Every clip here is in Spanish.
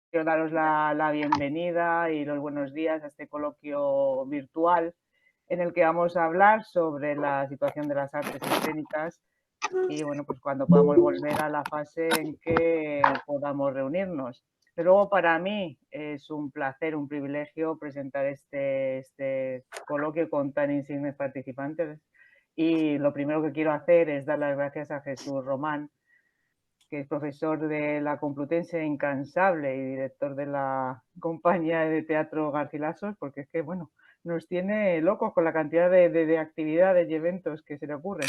quiero daros la bienvenida y los buenos días a este coloquio virtual en el que vamos a hablar sobre la situación de las artes escénicas y, bueno, pues cuando podamos volver a la fase en que podamos reunirnos. De luego, para mí es un placer, un privilegio presentar este coloquio con tan insignes participantes. Y lo primero que quiero hacer es dar las gracias a Jesús Román, que es profesor de la Complutense incansable y director de la compañía de teatro Garcilasos, porque es que, bueno, nos tiene locos con la cantidad de actividades y eventos que se le ocurren.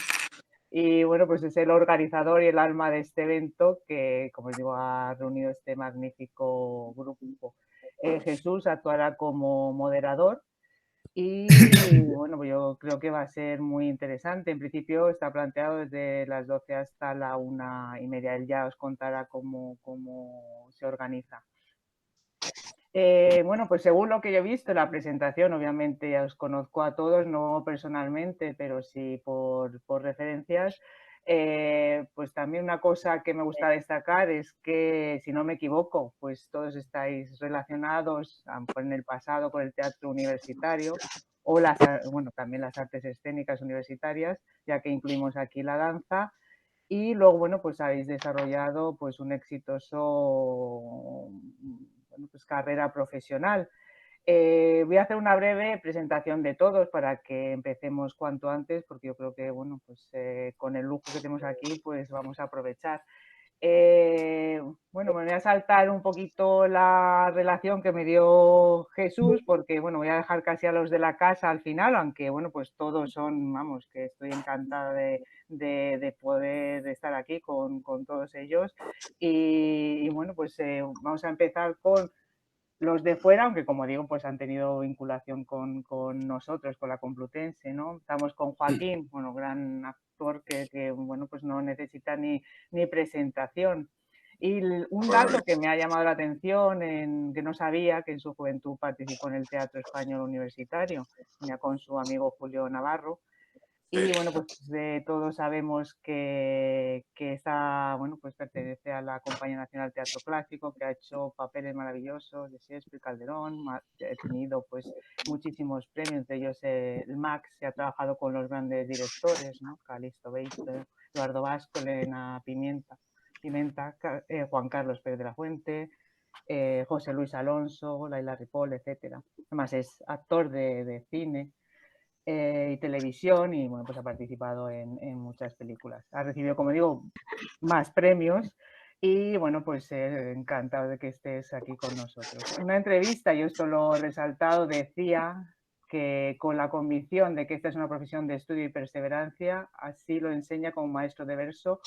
Y bueno, pues es el organizador y el alma de este evento que, como os digo, ha reunido este magnífico grupo. Jesús actuará como moderador y bueno, pues yo creo que va a ser muy interesante. En principio está planteado desde las 12 hasta la 1:30. Él ya os contará cómo se organiza. Bueno, pues según lo que yo he visto en la presentación, obviamente ya os conozco a todos, no personalmente, pero sí por referencias. Pues también una cosa que me gusta destacar es que, si no me equivoco, pues todos estáis relacionados en el pasado con el teatro universitario o bueno, también las artes escénicas universitarias, ya que incluimos aquí la danza. Y luego, bueno, pues habéis desarrollado pues un exitoso, bueno, pues carrera profesional. Voy a hacer una breve presentación de todos para que empecemos cuanto antes, porque yo creo que, bueno, pues con el lujo que tenemos aquí, pues vamos a aprovechar. Bueno, me voy a saltar un poquito la relación que me dio Jesús, porque, bueno, voy a dejar casi a los de la casa al final, aunque, bueno, pues todos son, vamos, que estoy encantada de poder estar aquí con todos ellos. Y bueno, pues vamos a empezar con los de fuera, aunque como digo, pues han tenido vinculación con nosotros, con la Complutense, ¿no? Estamos con Joaquín, bueno, gran actor que bueno, pues no necesita ni presentación. Y un Bueno, dato que me ha llamado la atención, que no sabía, que en su juventud participó en el Teatro Español Universitario, ya con su amigo Julio Navarro. Y bueno, pues todos sabemos que está, bueno, pues pertenece a la Compañía Nacional Teatro Clásico, que ha hecho papeles maravillosos de Shakespeare, Calderón, ha tenido pues muchísimos premios, entre ellos el Max, se ha trabajado con los grandes directores, ¿no? Calixto Beisto, Eduardo Vasco, Elena Pimenta, Juan Carlos Pérez de la Fuente, José Luis Alonso, Laila Ripoll, etcétera. Además es actor de cine y televisión y bueno, pues ha participado en muchas películas. Ha recibido, como digo, más premios y bueno, pues encantado de que estés aquí con nosotros. En una entrevista, yo esto lo he resaltado, decía que con la convicción de que esta es una profesión de estudio y perseverancia, así lo enseña como maestro de verso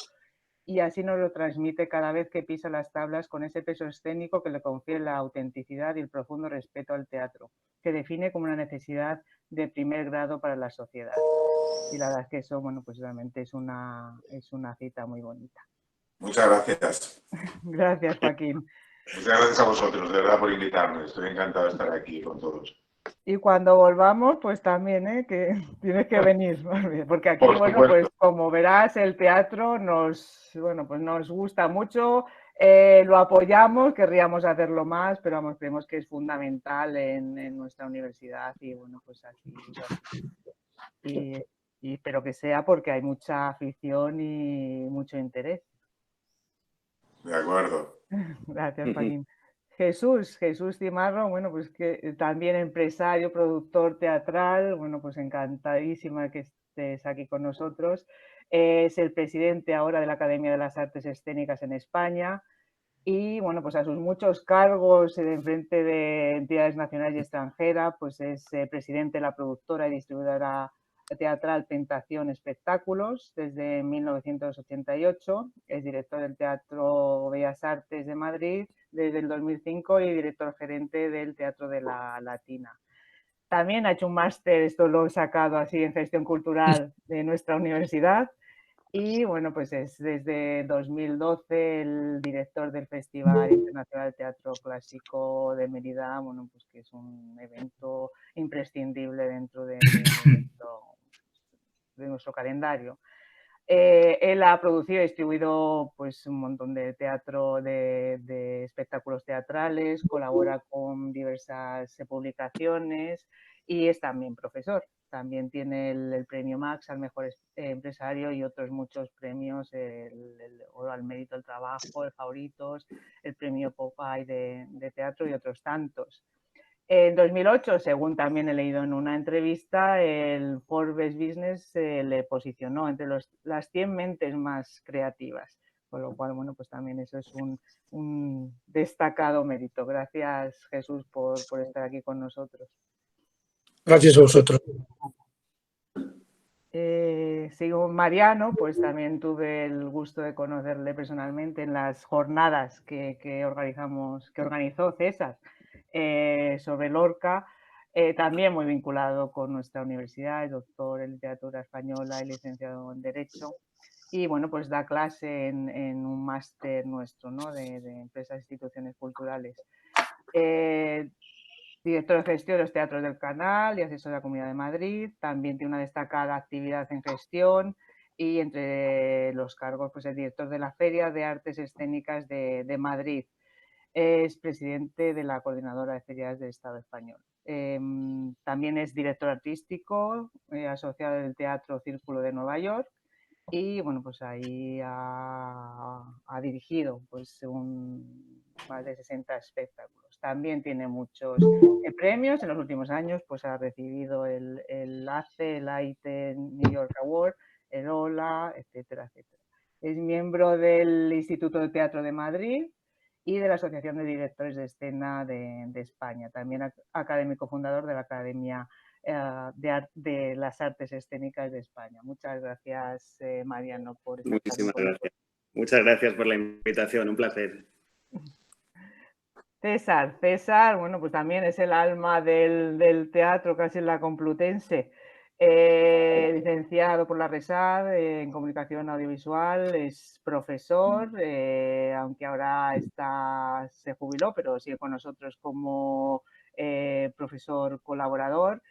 y así nos lo transmite cada vez que pisa las tablas con ese peso escénico que le confiere la autenticidad y el profundo respeto al teatro, que define como una necesidad de primer grado para la sociedad. Y la verdad es que eso, bueno, pues realmente es una cita muy bonita. muchas gracias. Gracias, Joaquín. Muchas gracias a vosotros, de verdad, por invitarme. Estoy encantado de estar aquí con todos. Y cuando volvamos, pues también, que tienes que venir, porque aquí, Por bueno, supuesto. pues como verás, el teatro bueno, pues nos gusta mucho, lo apoyamos, querríamos hacerlo más, pero vamos, creemos que es fundamental en nuestra universidad y bueno, pues así lo hacemos. Y espero que sea porque hay mucha afición y mucho interés. De acuerdo. Gracias, Joaquín. Jesús Cimarro, bueno, pues que también empresario, productor teatral, bueno, pues encantadísima que estés aquí con nosotros. Es el presidente ahora de la Academia de las Artes Escénicas en España y, bueno, pues a sus muchos cargos en frente de entidades nacionales y extranjeras, pues es presidente de la productora y distribuidora teatral Tentación Espectáculos desde 1988, es director del Teatro Bellas Artes de Madrid desde el 2005 y director gerente del Teatro de la Latina. También ha hecho un máster, esto lo he sacado así en gestión cultural de nuestra universidad, y bueno, pues es desde 2012 el director del Festival Internacional de Teatro Clásico de Mérida, bueno, pues que es un evento imprescindible dentro de nuestro calendario. Él ha producido y distribuido pues, un montón de teatro, de espectáculos teatrales, colabora con diversas publicaciones y es también profesor. También tiene el premio Max al mejor empresario y otros muchos premios, el oro al mérito del trabajo, el favoritos, el premio Popeye de teatro y otros tantos. En 2008, según también he leído en una entrevista, el Forbes Business le posicionó entre las 100 mentes más creativas, con lo cual, bueno, pues también eso es un destacado mérito. Gracias, Jesús, por estar aquí con nosotros. Gracias a vosotros. Sigo Mariano, pues también tuve el gusto de conocerle personalmente en las jornadas que organizó César sobre Lorca, también muy vinculado con nuestra universidad, es doctor en literatura española y licenciado en Derecho. Y bueno, pues da clase en un máster nuestro, ¿no? de empresas e instituciones culturales. Director de gestión de los teatros del Canal y asesor de la Comunidad de Madrid. También tiene una destacada actividad en gestión y entre los cargos, pues es director de la Feria de Artes Escénicas de Madrid. Es presidente de la Coordinadora de Ferias del Estado español. También es director artístico asociado del Teatro Círculo de Nueva York y bueno, pues ahí ha dirigido pues más de 60 espectáculos. También tiene muchos premios. En los últimos años pues ha recibido el ACE, el AITE New York Award, el OLA, etcétera, etcétera. Es miembro del Instituto de Teatro de Madrid y de la Asociación de Directores de Escena de España. También académico fundador de la Academia de las Artes Escénicas de España. Muchas gracias, Mariano, por estar aquí. Muchísimas gracias. Muchas gracias por la invitación, un placer. César, bueno, pues también es el alma del teatro, casi en la Complutense. Licenciado por la RESAD en Comunicación Audiovisual, es profesor, aunque ahora se jubiló, pero sigue con nosotros como profesor colaborador.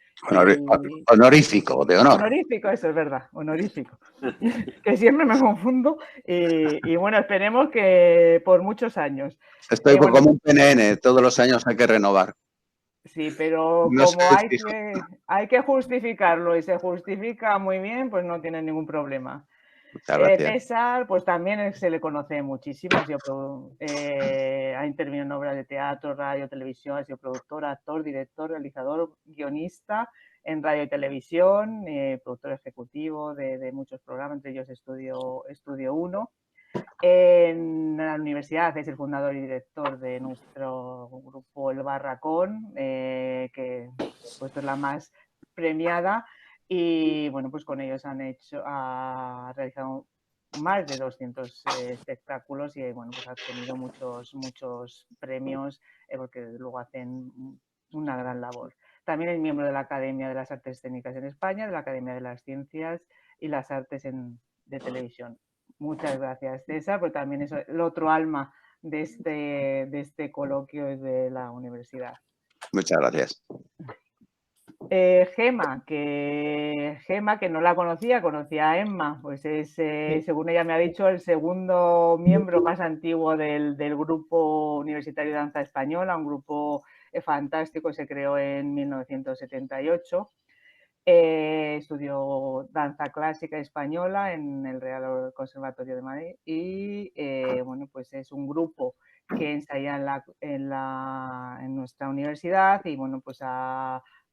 Honorífico, de honor. Honorífico, eso es verdad, honorífico. Que siempre me confundo y bueno, esperemos que por muchos años. Estoy como un PNN, todos los años hay que renovar. Sí, pero no como hay que justificarlo y se justifica muy bien, pues no tiene ningún problema. César, pues también se le conoce muchísimo, ha intervenido en obras de teatro, radio, televisión, ha sido productor, actor, director, realizador, guionista en radio y televisión, productor ejecutivo de muchos programas, entre ellos Estudio 1. En la universidad es el fundador y director de nuestro grupo El Barracón, que pues es la más premiada. Y bueno, pues con ellos ha realizado más de 200 espectáculos y bueno, pues ha tenido muchos premios porque luego hacen una gran labor. También es miembro de la Academia de las Artes Escénicas en España, de la Academia de las Ciencias y las Artes de Televisión. Muchas gracias, César, porque también es el otro alma de este coloquio de la universidad. Muchas gracias. Gema, que no la conocía a Emma, pues es, según ella me ha dicho, el segundo miembro más antiguo del grupo universitario de danza española, un grupo fantástico, se creó en 1978. Estudió danza clásica española en el Real Conservatorio de Madrid y bueno, pues es un grupo que ensaya en nuestra universidad y bueno, pues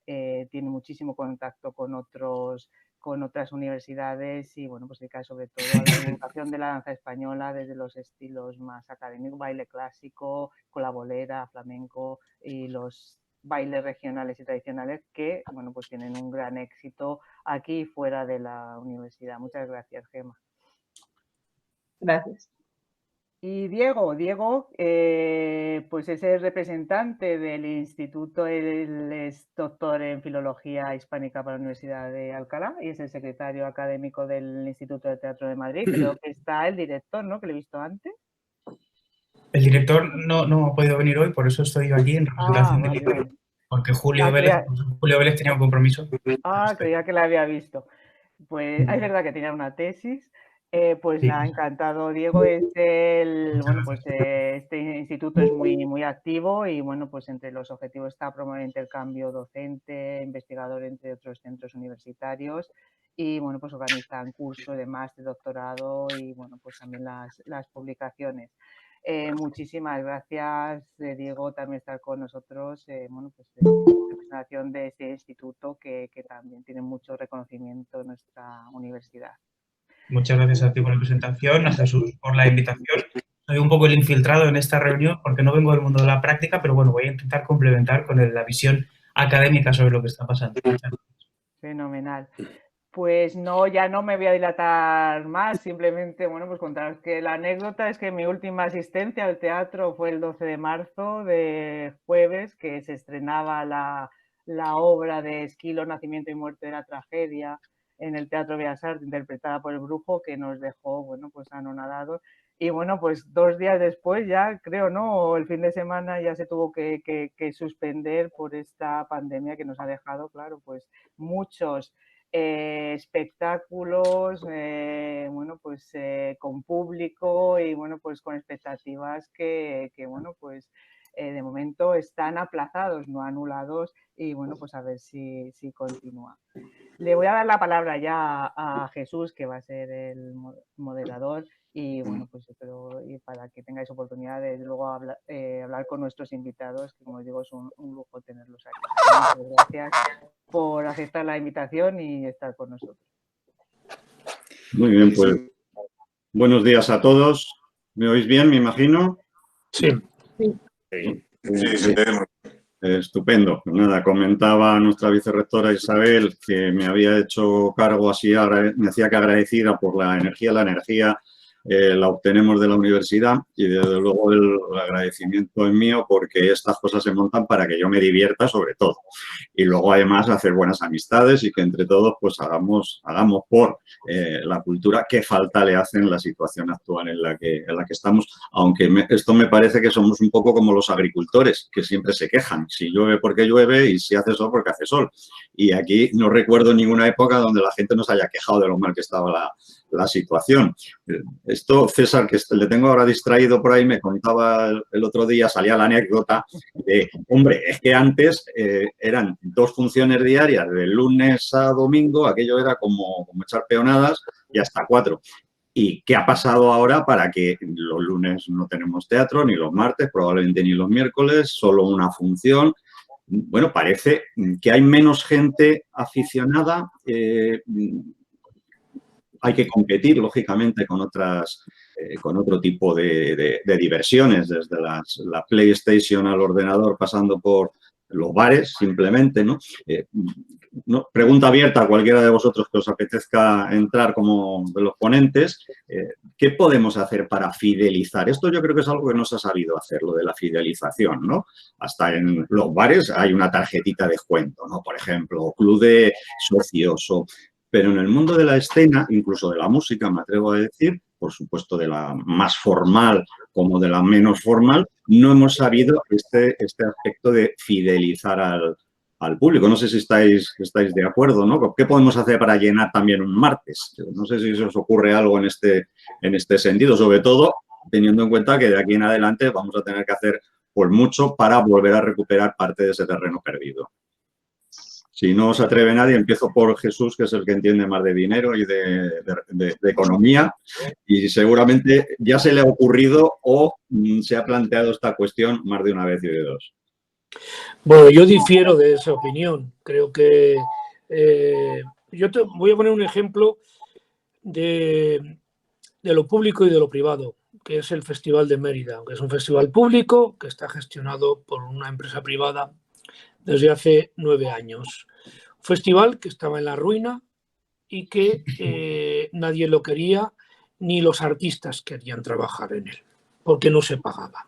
tiene muchísimo contacto con otras universidades y bueno, pues dedica sobre todo a la divulgación de la danza española desde los estilos más académicos, baile clásico, con la bolera, flamenco y los bailes regionales y tradicionales que, bueno, pues tienen un gran éxito aquí y fuera de la universidad. Muchas gracias, Gema. Gracias. Y Diego, pues es el representante del instituto, él es doctor en Filología Hispánica para la Universidad de Alcalá y es el secretario académico del Instituto de Teatro de Madrid. Creo que está el director, ¿no? Que lo he visto antes. El director no ha podido venir hoy, por eso estoy yo aquí en representación del director, porque Julio Vélez tenía un compromiso. Creía que la había visto. Pues es verdad que tenía una tesis Pues Sí. nada, encantado, Diego. Bueno, pues este instituto es muy activo y bueno, pues entre los objetivos está promover intercambio docente, investigador entre otros centros universitarios y bueno, pues organizan cursos de máster, doctorado y bueno, pues también las publicaciones. Muchísimas gracias, Diego, también estar con nosotros, bueno, pues en representación de este instituto que también tiene mucho reconocimiento en nuestra universidad. Muchas gracias a ti por la presentación, a Jesús por la invitación. Soy un poco el infiltrado en esta reunión porque no vengo del mundo de la práctica, pero bueno, voy a intentar complementar con la visión académica sobre lo que está pasando. Fenomenal. Pues no, ya no me voy a dilatar más, simplemente, bueno, pues contaros que la anécdota es que mi última asistencia al teatro fue el 12 de marzo, de jueves, que se estrenaba la obra de Esquilo, Nacimiento y Muerte de la Tragedia, en el Teatro Bellas Artes, interpretada por el Brujo, que nos dejó, bueno, pues anonadados. Y bueno, pues 2 días después ya, creo, ¿no? O el fin de semana ya se tuvo que suspender por esta pandemia que nos ha dejado, claro, pues muchos espectáculos, bueno, pues con público y bueno, pues con expectativas que bueno, pues de momento están aplazados, no anulados y bueno, pues a ver si continúa. Le voy a dar la palabra ya a Jesús, que va a ser el moderador y bueno, pues espero y para que tengáis oportunidad de luego hablar con nuestros invitados, que como os digo es un lujo tenerlos aquí. Muchas gracias por aceptar la invitación y estar con nosotros. Muy bien, pues buenos días a todos. ¿Me oís bien, me imagino? Sí. Sí, sí, tenemos. Estupendo. Pues nada, comentaba nuestra vicerrectora Isabel que me había hecho cargo así, me hacía que agradecida por la energía. La energía la obtenemos de la universidad y desde luego el agradecimiento es mío porque estas cosas se montan para que yo me divierta sobre todo. Y luego además hacer buenas amistades y que entre todos pues hagamos por la cultura que falta le hace en la situación actual en la que estamos. Aunque esto me parece que somos un poco como los agricultores que siempre se quejan. Si llueve porque llueve y si hace sol porque hace sol. Y aquí no recuerdo ninguna época donde la gente nos haya quejado de lo mal que estaba la situación. Esto, César, que le tengo ahora distraído por ahí, me contaba el otro día, salía la anécdota de, hombre, es que antes eran 2 funciones diarias, de lunes a domingo, aquello era como echar peonadas y hasta 4. ¿Y qué ha pasado ahora para que los lunes no tenemos teatro, ni los martes, probablemente ni los miércoles, solo una función? Bueno, parece que hay menos gente aficionada. Hay que competir, lógicamente, con otro tipo de diversiones, desde la PlayStation al ordenador, pasando por los bares, simplemente, ¿no? Pregunta abierta a cualquiera de vosotros que os apetezca entrar como de los ponentes. ¿Qué podemos hacer para fidelizar? Esto yo creo que es algo que no se ha sabido hacer, lo de la fidelización, ¿no? Hasta en los bares hay una tarjetita de descuento, ¿no? Por ejemplo, club de socios o... Pero en el mundo de la escena, incluso de la música, me atrevo a decir, por supuesto de la más formal como de la menos formal, no hemos sabido este aspecto de fidelizar al público. No sé si estáis de acuerdo, ¿no? ¿Qué podemos hacer para llenar también un martes? No sé si se os ocurre algo en este sentido, sobre todo teniendo en cuenta que de aquí en adelante vamos a tener que hacer pues mucho para volver a recuperar parte de ese terreno perdido. Si no se atreve nadie, empiezo por Jesús, que es el que entiende más de dinero y de economía, y seguramente ya se le ha ocurrido o se ha planteado esta cuestión más de una vez y de dos. Bueno, yo difiero de esa opinión. Creo que yo te voy a poner un ejemplo de lo público y de lo privado, que es el Festival de Mérida, que es un festival público que está gestionado por una empresa privada desde hace 9 años. Un festival que estaba en la ruina y que nadie lo quería, ni los artistas querían trabajar en él, porque no se pagaba.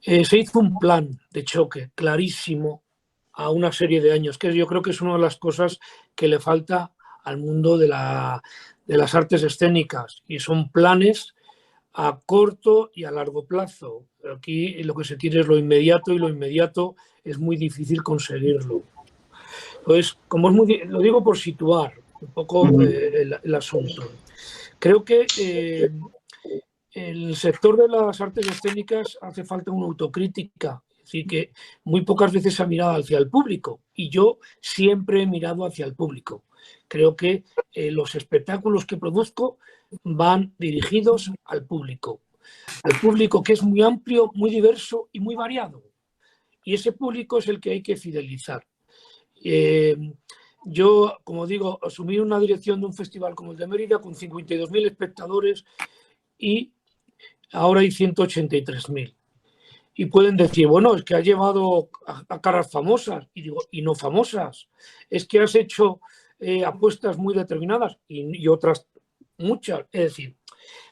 Se hizo un plan de choque clarísimo a una serie de años, que yo creo que es una de las cosas que le falta al mundo de las artes escénicas, y son planes a corto y a largo plazo. Aquí lo que se tiene es lo inmediato, y lo inmediato es muy difícil conseguirlo. Entonces, lo digo por situar un poco el asunto. Creo que el sector de las artes escénicas hace falta una autocrítica. Es decir, que muy pocas veces se ha mirado hacia el público y yo siempre he mirado hacia el público. Creo que los espectáculos que produzco van dirigidos al público que es muy amplio, muy diverso y muy variado. Y ese público es el que hay que fidelizar. Yo, como digo, asumí una dirección de un festival como el de Mérida con 52.000 espectadores y ahora hay 183.000. Y pueden decir, bueno, es que has llevado a caras famosas. Y digo, y no famosas. Es que has hecho apuestas muy determinadas y otras muchas. Es decir,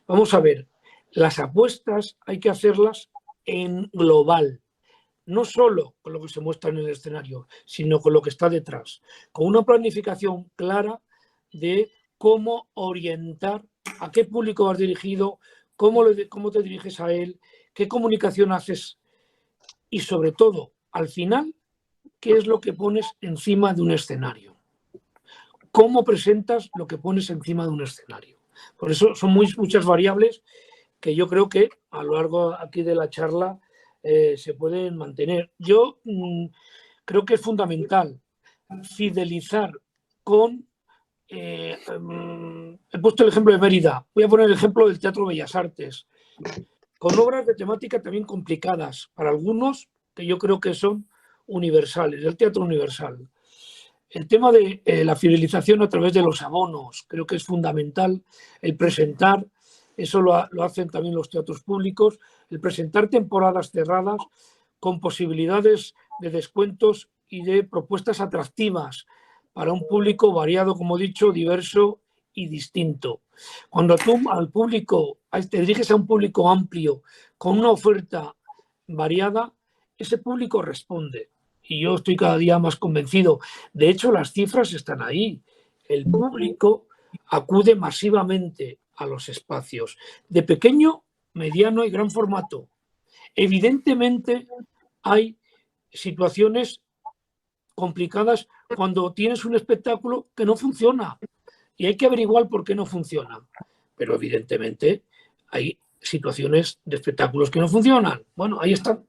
vamos a ver, las apuestas hay que hacerlas en global. No solo con lo que se muestra en el escenario, sino con lo que está detrás. Con una planificación clara de cómo orientar, a qué público vas dirigido, cómo te diriges a él, qué comunicación haces y, sobre todo, al final, qué es lo que pones encima de un escenario. Cómo presentas lo que pones encima de un escenario. Por eso son muchas variables que yo creo que a lo largo aquí de la charla se pueden mantener. Yo creo que es fundamental fidelizar con... he puesto el ejemplo de Mérida, voy a poner el ejemplo del Teatro Bellas Artes, con obras de temática también complicadas, para algunos que yo creo que son universales, del teatro universal. El tema de la fidelización a través de los abonos, creo que es fundamental el presentar. Eso lo hacen también los teatros públicos, el presentar temporadas cerradas con posibilidades de descuentos y de propuestas atractivas para un público variado, como he dicho, diverso y distinto. Cuando tú al público, te diriges a un público amplio con una oferta variada, ese público responde. Y yo estoy cada día más convencido. De hecho, las cifras están ahí. El público acude masivamente a los espacios de pequeño, mediano y gran formato. Evidentemente hay situaciones complicadas cuando tienes un espectáculo que no funciona y hay que averiguar por qué no funciona. Pero evidentemente hay situaciones de espectáculos que no funcionan. Bueno, ahí están.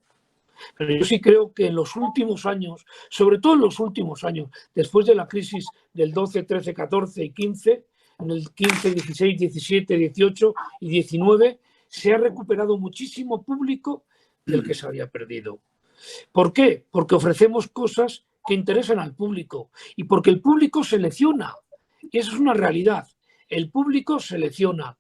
Pero yo sí creo que en los últimos años, sobre todo en los últimos años, después de la crisis del 12, 13, 14 y 15, en el 15, 16, 17, 18 y 19, se ha recuperado muchísimo público del que se había perdido. ¿Por qué? Porque ofrecemos cosas que interesan al público y porque el público selecciona. Y eso es una realidad. El público selecciona.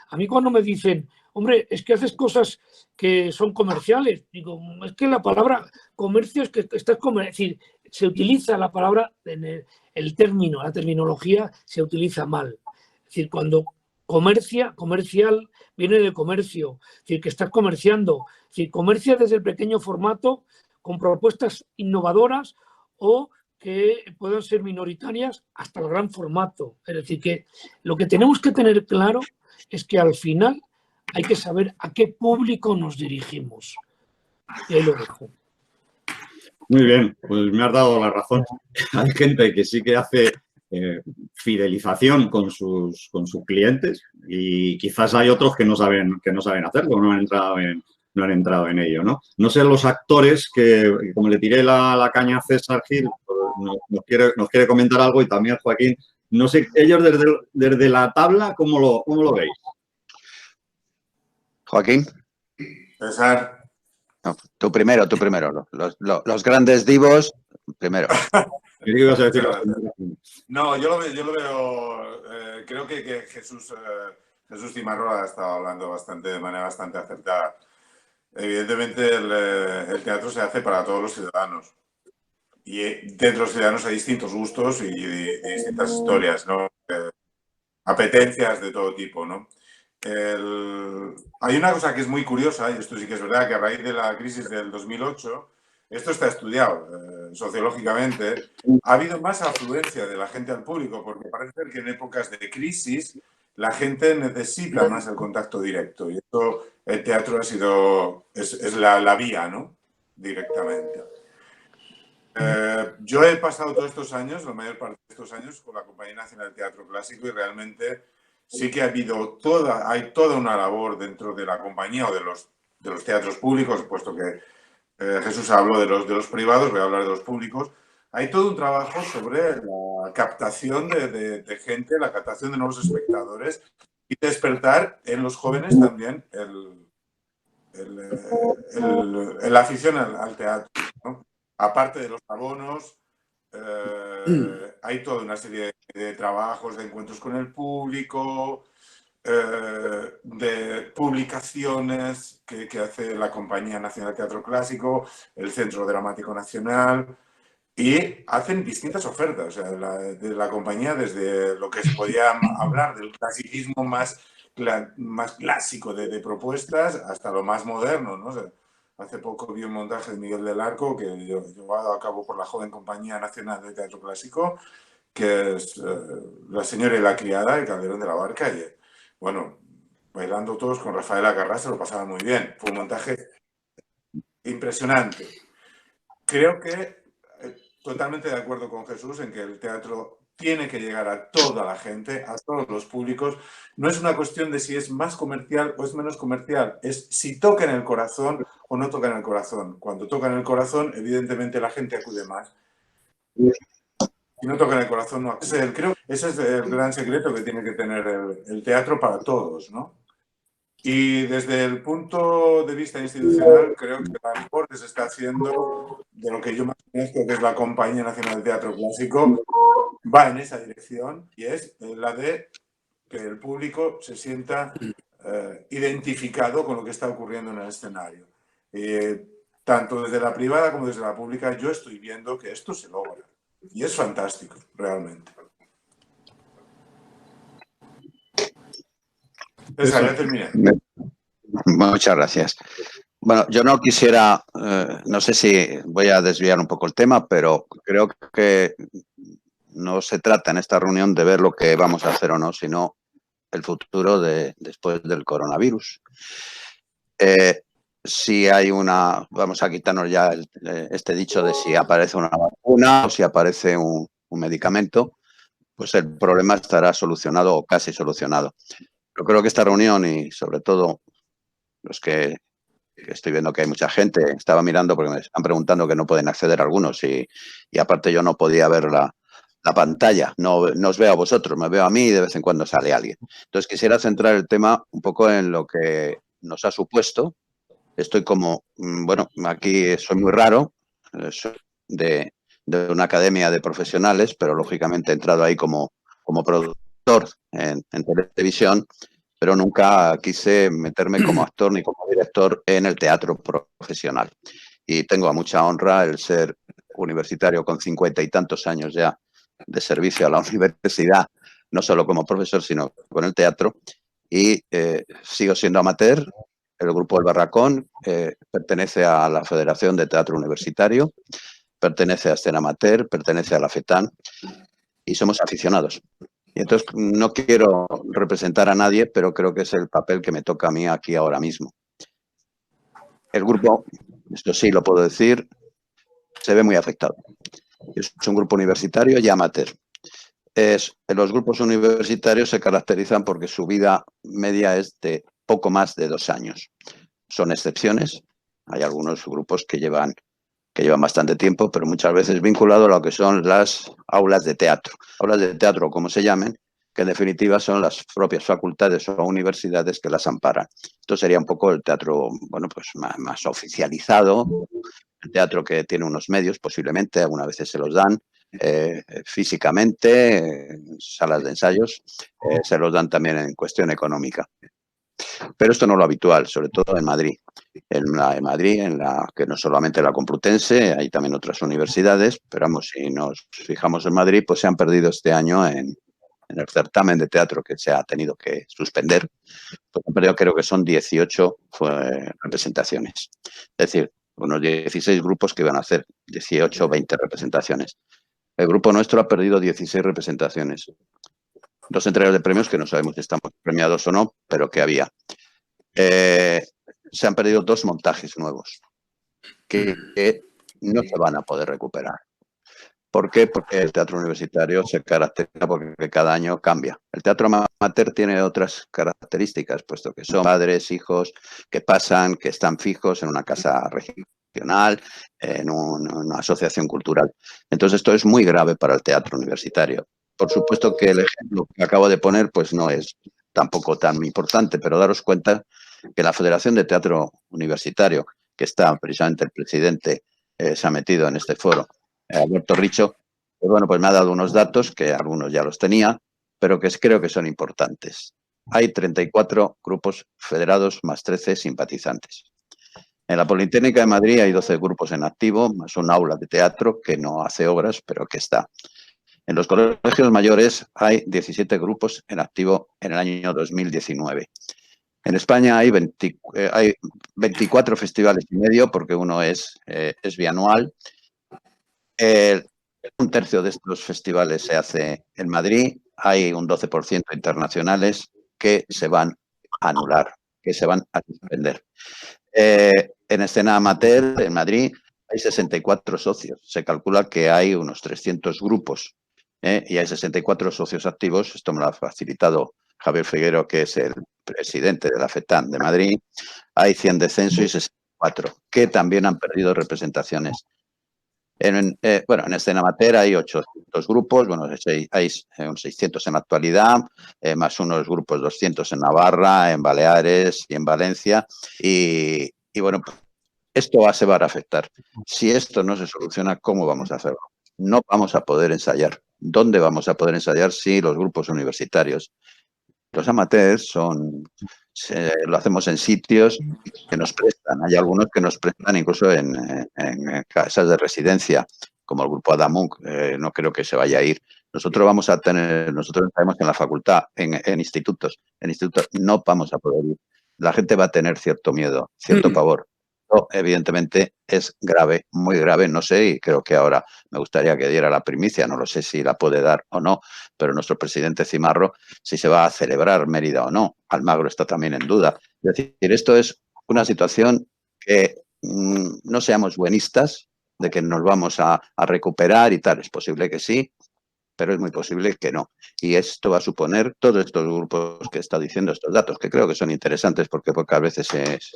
A mí cuando me dicen, hombre, es que haces cosas que son comerciales, digo, es que la palabra comercio es que estás es decir, se utiliza la palabra en el término, la terminología se utiliza mal. Es decir, cuando comercial viene de comercio, es decir, que estás comerciando, es decir, comercia desde el pequeño formato con propuestas innovadoras o que puedan ser minoritarias hasta el gran formato. Es decir, que lo que tenemos que tener claro es que al final hay que saber a qué público nos dirigimos. Y ahí lo dejo. Muy bien, pues me has dado la razón. Hay gente que sí que hace fidelización con sus clientes y quizás hay otros que no saben hacerlo, no han entrado en ello, ¿no? No sé los actores que, como le tiré la caña a César Gil, nos quiere comentar algo y también Joaquín. No sé, ellos desde la tabla, ¿cómo lo veis? Joaquín. César. No, tú primero. Los grandes divos, primero. No, yo lo veo creo que Jesús Cimarro ha estado hablando de manera bastante acertada. Evidentemente el teatro se hace para todos los ciudadanos y dentro de los ciudadanos hay distintos gustos y distintas historias, ¿no? Apetencias de todo tipo, ¿no? Hay una cosa que es muy curiosa, y esto sí que es verdad, que a raíz de la crisis del 2008, esto está estudiado sociológicamente, ha habido más afluencia de la gente al público, porque parece ser que en épocas de crisis la gente necesita más el contacto directo, y esto el teatro es la vía, ¿no? Directamente. Yo he pasado todos estos años, la mayor parte de estos años, con la Compañía Nacional de Teatro Clásico y realmente sí que hay toda una labor dentro de la compañía o de los teatros públicos, puesto que Jesús habló de los privados, voy a hablar de los públicos. Hay todo un trabajo sobre la captación de gente, la captación de nuevos espectadores y despertar en los jóvenes también la afición al teatro, ¿no? Aparte de los abonos, hay toda una serie de trabajos, de encuentros con el público, de publicaciones que hace la Compañía Nacional de Teatro Clásico, el Centro Dramático Nacional, y hacen distintas ofertas. O sea, de la compañía, desde lo que se podía hablar del clasicismo más clásico de propuestas hasta lo más moderno, ¿no? O sea, hace poco vi un montaje de Miguel del Arco que llevado a cabo por la joven Compañía Nacional de Teatro Clásico, que es La señora y la criada de Calderón de la Barca. Y, bueno, bailando todos con Rafaela Carrà, se lo pasaba muy bien. Fue un montaje impresionante. Creo que totalmente de acuerdo con Jesús en que el teatro tiene que llegar a toda la gente, a todos los públicos. No es una cuestión de si es más comercial o es menos comercial, es si toca en el corazón o no toca en el corazón. Cuando toca en el corazón, evidentemente la gente acude más. Si no toca en el corazón, no acude. Creo que ese es el gran secreto que tiene que tener el teatro para todos, ¿no? Y desde el punto de vista institucional, creo que la labor que se está haciendo, de lo que yo más conozco, que es la Compañía Nacional de Teatro Clásico, va en esa dirección, y es la de que el público se sienta identificado con lo que está ocurriendo en el escenario. Tanto desde la privada como desde la pública, yo estoy viendo que esto se logra. Y es fantástico, realmente. César, ya terminé. Muchas gracias. Bueno, yo no quisiera, no sé si voy a desviar un poco el tema, pero creo que no se trata en esta reunión de ver lo que vamos a hacer o no, sino el futuro después del coronavirus. Si hay vamos a quitarnos ya este dicho de si aparece una vacuna o si aparece un medicamento, pues el problema estará solucionado o casi solucionado. Yo creo que esta reunión y sobre todo los que estoy viendo que hay mucha gente, estaba mirando porque me están preguntando que no pueden acceder algunos y aparte yo no podía ver la pantalla, no os veo a vosotros, me veo a mí y de vez en cuando sale alguien. Entonces quisiera centrar el tema un poco en lo que nos ha supuesto. Estoy como, bueno, aquí soy muy raro, soy de una academia de profesionales, pero lógicamente he entrado ahí como productor en televisión, pero nunca quise meterme como actor ni como director en el teatro profesional. Y tengo a mucha honra el ser universitario con 50 y tantos años ya de servicio a la universidad, no solo como profesor, sino con el teatro. Y sigo siendo amateur. El grupo El Barracón pertenece a la Federación de Teatro Universitario, pertenece a Escena Amateur, pertenece a la FETAN y somos aficionados. Y entonces no quiero representar a nadie, pero creo que es el papel que me toca a mí aquí ahora mismo. El grupo, esto sí lo puedo decir, se ve muy afectado. Es un grupo universitario y amateur. Los grupos universitarios se caracterizan porque su vida media es de poco más de 2 años. Son excepciones. Hay algunos grupos que llevan bastante tiempo, pero muchas veces vinculado a lo que son las aulas de teatro. Aulas de teatro, como se llamen, que en definitiva son las propias facultades o universidades que las amparan. Esto sería un poco el teatro, bueno, pues más oficializado, el teatro que tiene unos medios, posiblemente, algunas veces se los dan, físicamente, salas de ensayos, se los dan también en cuestión económica. Pero esto no es lo habitual, sobre todo en Madrid. En Madrid, que no solamente la Complutense, hay también otras universidades, pero vamos, si nos fijamos en Madrid, pues se han perdido este año en el certamen de teatro que se ha tenido que suspender, pues han perdido, creo que son 18 representaciones. Es decir, unos 16 grupos que iban a hacer 18 o 20 representaciones. El grupo nuestro ha perdido 16 representaciones. 2 entregas de premios que no sabemos si estamos premiados o no, pero que había. Se han perdido 2 montajes nuevos que no se van a poder recuperar. ¿Por qué? Porque el teatro universitario se caracteriza porque cada año cambia. El teatro amateur tiene otras características, puesto que son padres, hijos, que pasan, que están fijos en una casa regional, en una asociación cultural. Entonces, esto es muy grave para el teatro universitario. Por supuesto que el ejemplo que acabo de poner pues no es tampoco tan importante, pero daros cuenta que la Federación de Teatro Universitario, que está precisamente el presidente, se ha metido en este foro, Alberto Richo, pues bueno, pues me ha dado unos datos que algunos ya los tenía, pero que creo que son importantes. Hay 34 grupos federados más 13 simpatizantes. En la Politécnica de Madrid hay 12 grupos en activo, más un aula de teatro que no hace obras, pero que está. En los colegios mayores hay 17 grupos en activo en el año 2019. En España hay 24 festivales y medio, porque uno es bianual. Un tercio de estos festivales se hace en Madrid. Hay un 12% internacionales que se van a anular, que se van a suspender. En escena amateur, en Madrid, hay 64 socios. Se calcula que hay unos 300 grupos y hay 64 socios activos. Esto me lo ha facilitado Javier Figuero, que es el presidente de la FETAN de Madrid. Hay 100 de censo y 64 que también han perdido representaciones. En escena amateur hay 800 grupos, bueno, hay 600 en la actualidad, más unos grupos 200 en Navarra, en Baleares y en Valencia. Y bueno, esto se va a afectar. Si esto no se soluciona, ¿cómo vamos a hacerlo? No vamos a poder ensayar. ¿Dónde vamos a poder ensayar si los grupos universitarios? Los amateurs lo hacemos en sitios que nos prestan. Hay algunos que nos prestan incluso en casas de residencia, como el grupo Adamunk. No creo que se vaya a ir. Nosotros sabemos que en la facultad, en institutos no vamos a poder ir. La gente va a tener cierto miedo, cierto pavor. Esto, evidentemente, es grave, muy grave. No sé, y creo que ahora me gustaría que diera la primicia. No lo sé si la puede dar o no, pero nuestro presidente Cimarro, si se va a celebrar Mérida o no. Almagro está también en duda. Es decir, esto es una situación que no seamos buenistas, de que nos vamos a recuperar y tal. Es posible que sí, pero es muy posible que no. Y esto va a suponer todos estos grupos que está diciendo estos datos, que creo que son interesantes porque a veces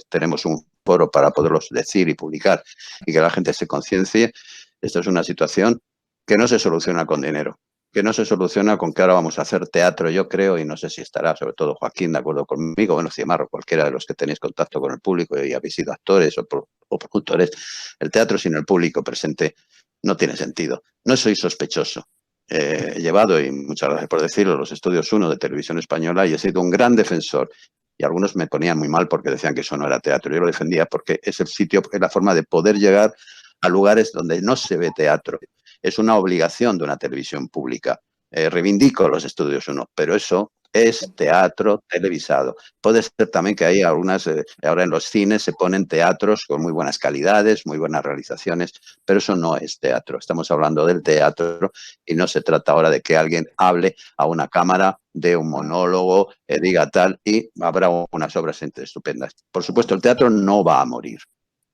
tenemos un foro para poderlos decir y publicar y que la gente se conciencie. Esto es una situación que no se soluciona con dinero, que no se soluciona con que ahora vamos a hacer teatro, yo creo, y no sé si estará, sobre todo Joaquín, de acuerdo conmigo, bueno, Cimarro, cualquiera de los que tenéis contacto con el público y habéis sido actores o productores. El teatro sin el público presente no tiene sentido. No soy sospechoso. He llevado, y muchas gracias por decirlo, los estudios 1 de Televisión Española y he sido un gran defensor. Y algunos me ponían muy mal porque decían que eso no era teatro. Yo lo defendía porque es el sitio, es la forma de poder llegar a lugares donde no se ve teatro. Es una obligación de una televisión pública. Reivindico los estudios 1, pero eso es teatro televisado. Puede ser también que hay algunas, ahora en los cines se ponen teatros con muy buenas calidades, muy buenas realizaciones, pero eso no es teatro. Estamos hablando del teatro y no se trata ahora de que alguien hable a una cámara, dé un monólogo, diga tal, y habrá unas obras estupendas. Por supuesto, el teatro no va a morir.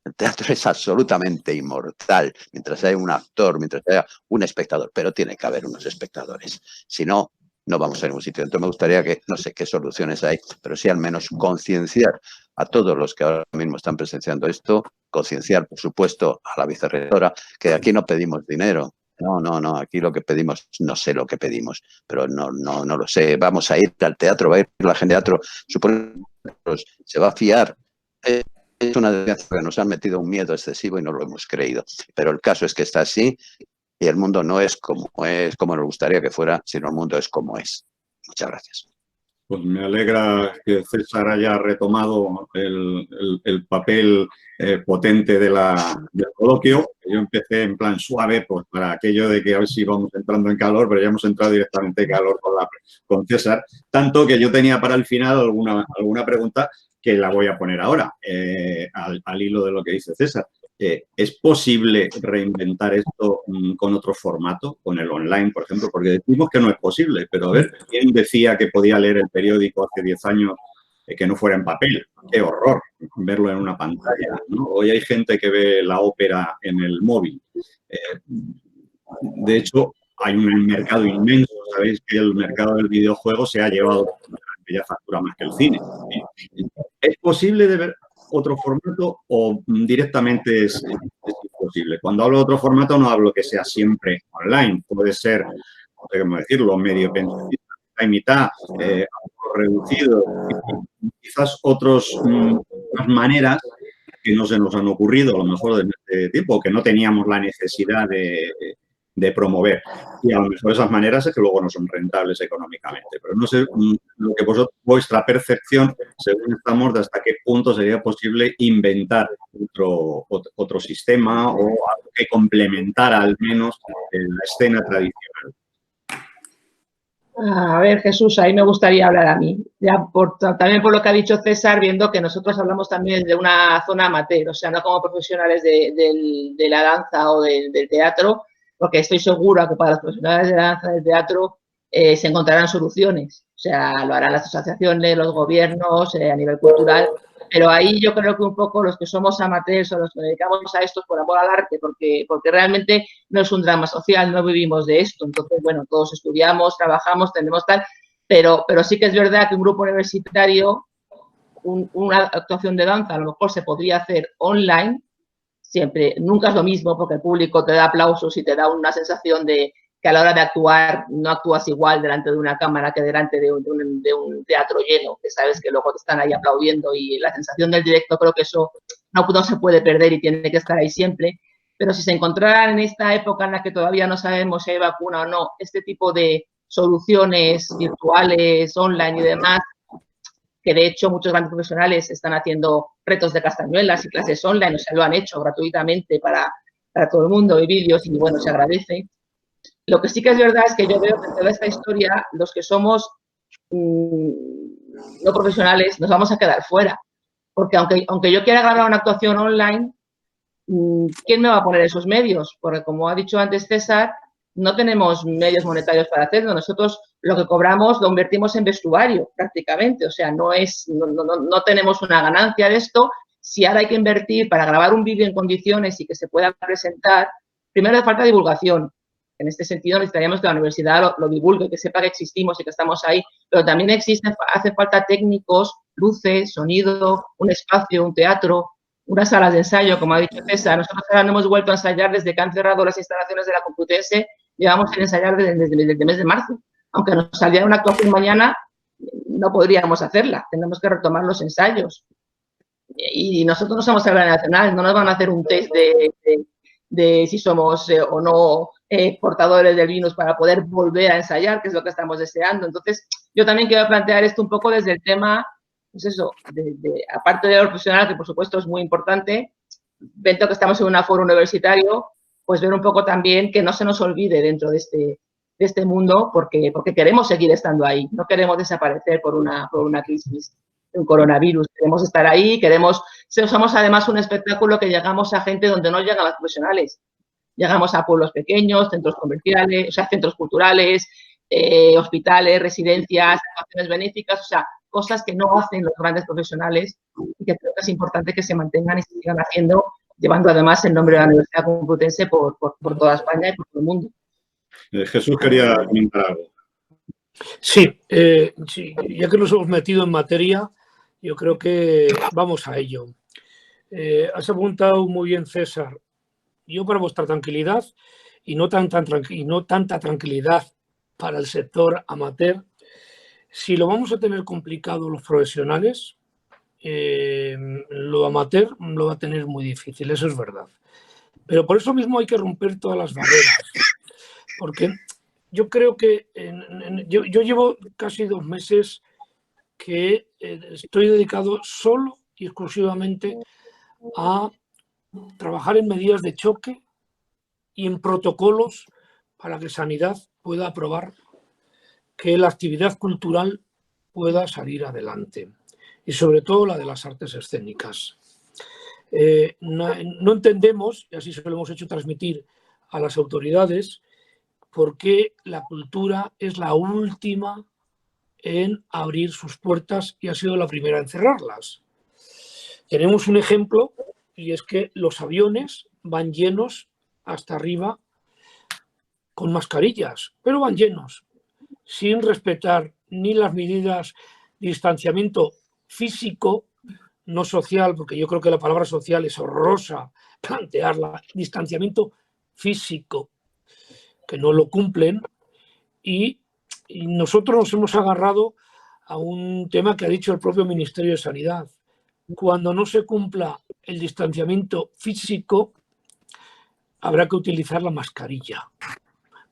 El teatro es absolutamente inmortal mientras haya un actor, mientras haya un espectador, pero tiene que haber unos espectadores. Si no, no vamos a ningún sitio. Entonces me gustaría que, no sé qué soluciones hay, pero sí al menos concienciar a todos los que ahora mismo están presenciando esto, concienciar, por supuesto, a la vicerrectora, que aquí no pedimos dinero. No, aquí lo que pedimos, no sé lo que pedimos, pero no lo sé. Vamos a ir al teatro, va a ir la gente al teatro, supongo que se va a fiar. Es una desgracia que nos han metido un miedo excesivo y no lo hemos creído. Pero el caso es que está así y el mundo no es como nos gustaría que fuera, sino el mundo es como es. Muchas gracias. Pues me alegra que César haya retomado el papel potente del coloquio. Yo empecé en plan suave, pues para aquello de que a ver si vamos entrando en calor, pero ya hemos entrado directamente en calor con César. Tanto que yo tenía para el final alguna pregunta que la voy a poner ahora, al hilo de lo que dice César. ¿Es posible reinventar esto con otro formato, con el online, por ejemplo? Porque decimos que no es posible, pero a ver, ¿quién decía que podía leer el periódico hace 10 años que no fuera en papel? ¡Qué horror verlo en una pantalla, ¿no? Hoy hay gente que ve la ópera en el móvil. De hecho, hay un mercado inmenso. Sabéis que el mercado del videojuego se ha llevado, que ya factura más que el cine. ¿Es posible de ver otro formato o directamente es imposible? Cuando hablo de otro formato no hablo que sea siempre online. Puede ser, no sé cómo decirlo, medio pensionista, mitad y mitad, reducido. Quizás otras maneras que no se nos han ocurrido a lo mejor en este tiempo, que no teníamos la necesidad de promover. Y a lo mejor esas maneras es que luego no son rentables económicamente. Pero no sé lo que vuestra percepción, según estamos, de hasta qué punto sería posible inventar otro sistema o algo que complementara al menos la escena tradicional. A ver, Jesús, ahí me gustaría hablar a mí. Ya también por lo que ha dicho César, viendo que nosotros hablamos también de una zona amateur, o sea, no como profesionales de la danza o del teatro, porque estoy segura que para los profesionales de la danza y del teatro se encontrarán soluciones. O sea, lo harán las asociaciones, los gobiernos, a nivel cultural. Pero ahí yo creo que un poco los que somos amateurs o los que dedicamos a esto es por amor al arte, porque realmente no es un drama social, no vivimos de esto. Entonces, bueno, todos estudiamos, trabajamos, tenemos tal, pero sí que es verdad que un grupo universitario, una actuación de danza a lo mejor se podría hacer online, siempre, nunca es lo mismo porque el público te da aplausos y te da una sensación de que a la hora de actuar no actúas igual delante de una cámara que delante de un teatro lleno, que sabes que luego te están ahí aplaudiendo, y la sensación del directo creo que eso no se puede perder y tiene que estar ahí siempre. Pero si se encontraran en esta época en la que todavía no sabemos si hay vacuna o no, este tipo de soluciones virtuales, online y demás, que de hecho muchos grandes profesionales están haciendo retos de castañuelas y clases online, o sea, lo han hecho gratuitamente para todo el mundo, y vídeos, y bueno, se agradece. Lo que sí que es verdad es que yo veo que en toda esta historia los que somos no profesionales nos vamos a quedar fuera. Porque aunque yo quiera grabar una actuación online, ¿quién me va a poner esos medios? Porque como ha dicho antes César, no tenemos medios monetarios para hacerlo. Nosotros lo que cobramos lo invertimos en vestuario prácticamente. O sea, no tenemos una ganancia de esto. Si ahora hay que invertir para grabar un vídeo en condiciones y que se pueda presentar, primero hace falta divulgación. En este sentido necesitaríamos que la universidad lo divulgue, que sepa que existimos y que estamos ahí, pero también hace falta técnicos, luces, sonido, un espacio, un teatro, unas salas de ensayo, como ha dicho César. Nosotros ahora no hemos vuelto a ensayar desde que han cerrado las instalaciones de la Complutense, llevamos sin ensayar desde el mes de marzo. Aunque nos saliera una actuación mañana, no podríamos hacerla, tenemos que retomar los ensayos. Y nosotros no somos Asamblea Nacional, no nos van a hacer un test de si somos o no portadores del virus para poder volver a ensayar, que es lo que estamos deseando. Entonces, yo también quiero plantear esto un poco desde el tema, pues eso, aparte de lo profesional, que por supuesto es muy importante, viendo que estamos en un aforo universitario, pues ver un poco también que no se nos olvide dentro de este mundo, porque queremos seguir estando ahí, no queremos desaparecer por una crisis, un coronavirus, queremos estar ahí, somos además un espectáculo que llegamos a gente donde no llegan los profesionales. Llegamos a pueblos pequeños, centros comerciales, o sea, centros culturales, hospitales, residencias, acciones benéficas, o sea, cosas que no hacen los grandes profesionales y que creo que es importante que se mantengan y se sigan haciendo, llevando además el nombre de la Universidad Complutense por toda España y por todo el mundo. Jesús quería comentar algo. Sí, ya que nos hemos metido en materia, yo creo que vamos a ello. Has apuntado muy bien, César. Yo, para vuestra tranquilidad y no tanta tranquilidad para el sector amateur, si lo vamos a tener complicado los profesionales, lo amateur lo va a tener muy difícil, eso es verdad. Pero por eso mismo hay que romper todas las barreras, porque yo creo que yo llevo casi 2 meses que estoy dedicado solo y exclusivamente a trabajar en medidas de choque y en protocolos para que Sanidad pueda aprobar que la actividad cultural pueda salir adelante, y sobre todo la de las artes escénicas. No entendemos, y así se lo hemos hecho transmitir a las autoridades, por qué la cultura es la última en abrir sus puertas y ha sido la primera en cerrarlas. Tenemos un ejemplo, y es que los aviones van llenos hasta arriba con mascarillas, pero van llenos, sin respetar ni las medidas de distanciamiento físico, no social, porque yo creo que la palabra social es horrorosa plantearla, distanciamiento físico, que no lo cumplen, y nosotros nos hemos agarrado a un tema que ha dicho el propio Ministerio de Sanidad. Cuando no se cumpla el distanciamiento físico, habrá que utilizar la mascarilla.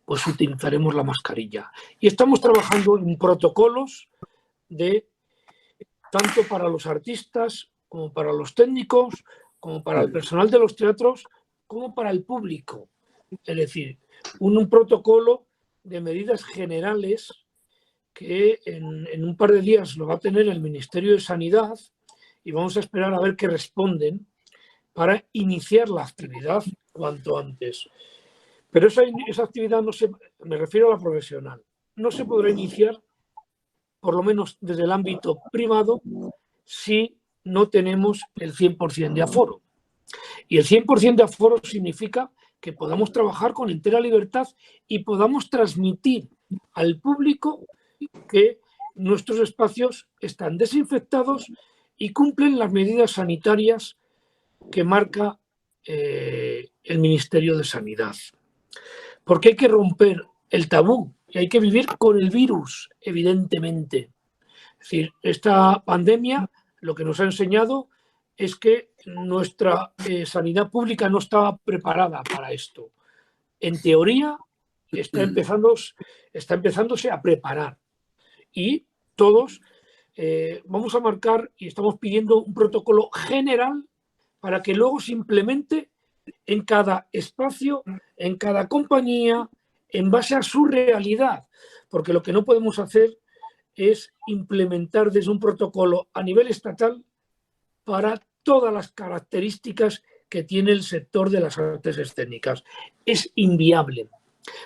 Pues utilizaremos la mascarilla. Y estamos trabajando en protocolos tanto para los artistas, como para los técnicos, como para el personal de los teatros, como para el público. Es decir, un protocolo de medidas generales que en un par de días lo va a tener el Ministerio de Sanidad y vamos a esperar a ver qué responden para iniciar la actividad cuanto antes. Pero esa actividad me refiero a la profesional, no se podrá iniciar, por lo menos desde el ámbito privado, si no tenemos el 100% de aforo. Y el 100% de aforo significa que podamos trabajar con entera libertad y podamos transmitir al público que nuestros espacios están desinfectados y cumplen las medidas sanitarias que marca el Ministerio de Sanidad. Porque hay que romper el tabú y hay que vivir con el virus, evidentemente. Es decir, esta pandemia lo que nos ha enseñado es que nuestra sanidad pública no estaba preparada para esto. En teoría está empezándose a preparar y todos vamos a marcar y estamos pidiendo un protocolo general para que luego se implemente en cada espacio, en cada compañía, en base a su realidad. Porque lo que no podemos hacer es implementar desde un protocolo a nivel estatal para todas las características que tiene el sector de las artes escénicas. Es inviable.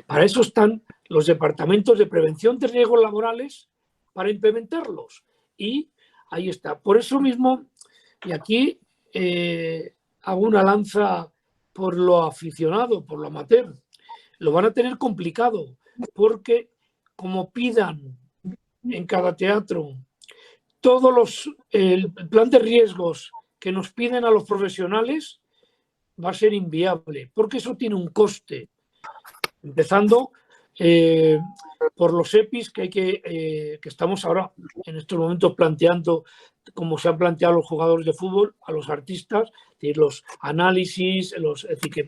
Para eso están los departamentos de prevención de riesgos laborales para implementarlos. Y ahí está. Por eso mismo, y aquí hago una lanza por lo aficionado, por lo amateur, lo van a tener complicado, porque como pidan en cada teatro el plan de riesgos que nos piden a los profesionales, va a ser inviable, porque eso tiene un coste, empezando por los EPIs que estamos ahora en estos momentos planteando, como se han planteado los jugadores de fútbol, a los artistas, es decir, los análisis, es decir,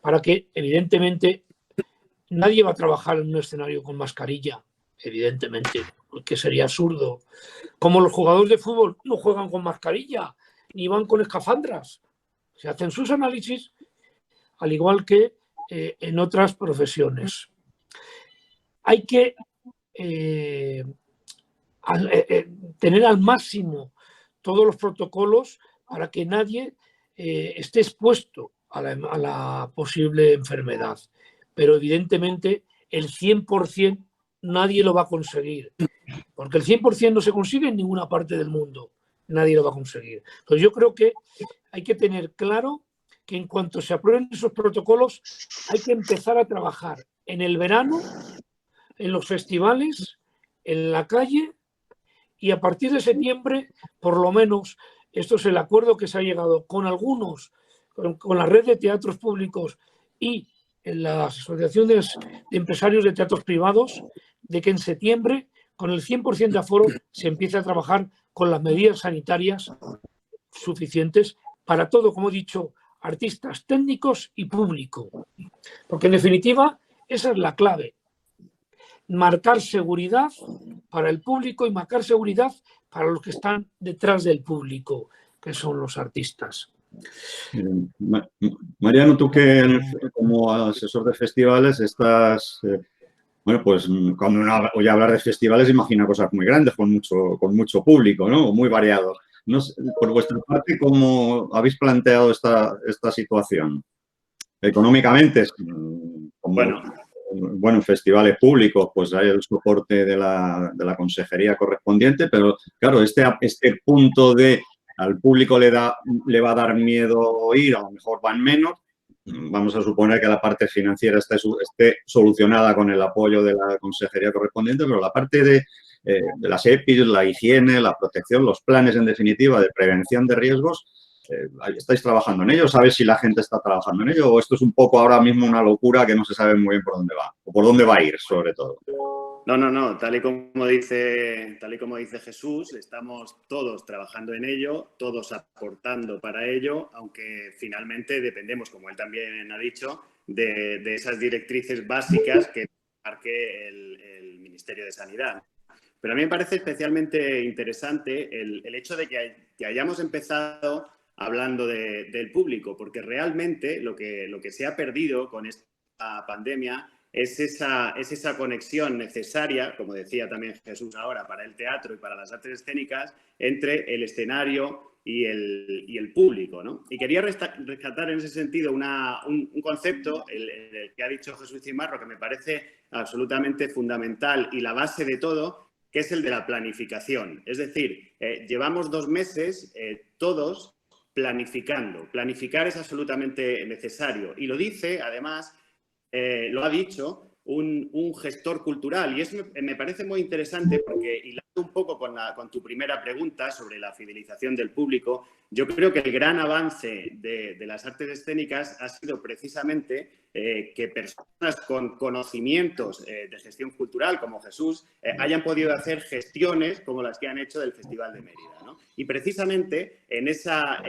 para que evidentemente nadie va a trabajar en un escenario con mascarilla, evidentemente, porque sería absurdo. Como los jugadores de fútbol no juegan con mascarilla, ni van con escafandras, se hacen sus análisis, al igual que en otras profesiones. Hay que tener al máximo todos los protocolos para que nadie esté expuesto a la posible enfermedad. Pero evidentemente el 100% nadie lo va a conseguir, porque el 100% no se consigue en ninguna parte del mundo, nadie lo va a conseguir. Entonces yo creo que hay que tener claro que en cuanto se aprueben esos protocolos hay que empezar a trabajar en el verano, en los festivales, en la calle, y a partir de septiembre, por lo menos, esto es el acuerdo que se ha llegado con algunos, con la red de teatros públicos y en las asociaciones de empresarios de teatros privados, de que en septiembre, con el 100% de aforo, se empiece a trabajar con las medidas sanitarias suficientes para todo, como he dicho, artistas, técnicos y público. Porque en definitiva, esa es la clave. Marcar seguridad para el público y marcar seguridad para los que están detrás del público, que son los artistas. Mariano, tú que como asesor de festivales estás, bueno, pues cuando uno oye hablar de festivales imagina cosas muy grandes, con mucho público, ¿no? Muy variados. No sé, por vuestra parte, ¿cómo habéis planteado esta situación? Económicamente, bueno, en festivales públicos pues hay el soporte de la consejería correspondiente, pero claro, este punto de al público le va a dar miedo ir, a lo mejor van menos, vamos a suponer que la parte financiera esté solucionada con el apoyo de la consejería correspondiente, pero la parte de las EPIs, la higiene, la protección, los planes, en definitiva, de prevención de riesgos, ¿estáis trabajando en ello? ¿Sabes si la gente está trabajando en ello? ¿O esto es un poco ahora mismo una locura que no se sabe muy bien por dónde va? ¿O por dónde va a ir, sobre todo? No. Tal y como dice Jesús, estamos todos trabajando en ello, todos aportando para ello, aunque finalmente dependemos, como él también ha dicho, de esas directrices básicas que marque el Ministerio de Sanidad. Pero a mí me parece especialmente interesante el hecho de que hayamos empezado hablando del público, porque realmente lo que se ha perdido con esta pandemia es esa conexión necesaria, como decía también Jesús ahora, para el teatro y para las artes escénicas, entre el escenario y el público, ¿no? Y quería rescatar en ese sentido un concepto, el que ha dicho Jesús Cimarro, que me parece absolutamente fundamental y la base de todo, que es el de la planificación. Es decir, llevamos 2 meses todos planificando. Planificar es absolutamente necesario. Y lo dice, además, lo ha dicho un gestor cultural. Y eso me parece muy interesante porque, hilando un poco con tu primera pregunta sobre la fidelización del público, yo creo que el gran avance de las artes escénicas ha sido precisamente que personas con conocimientos de gestión cultural, como Jesús, hayan podido hacer gestiones como las que han hecho del Festival de Mérida, ¿no? Y precisamente en esa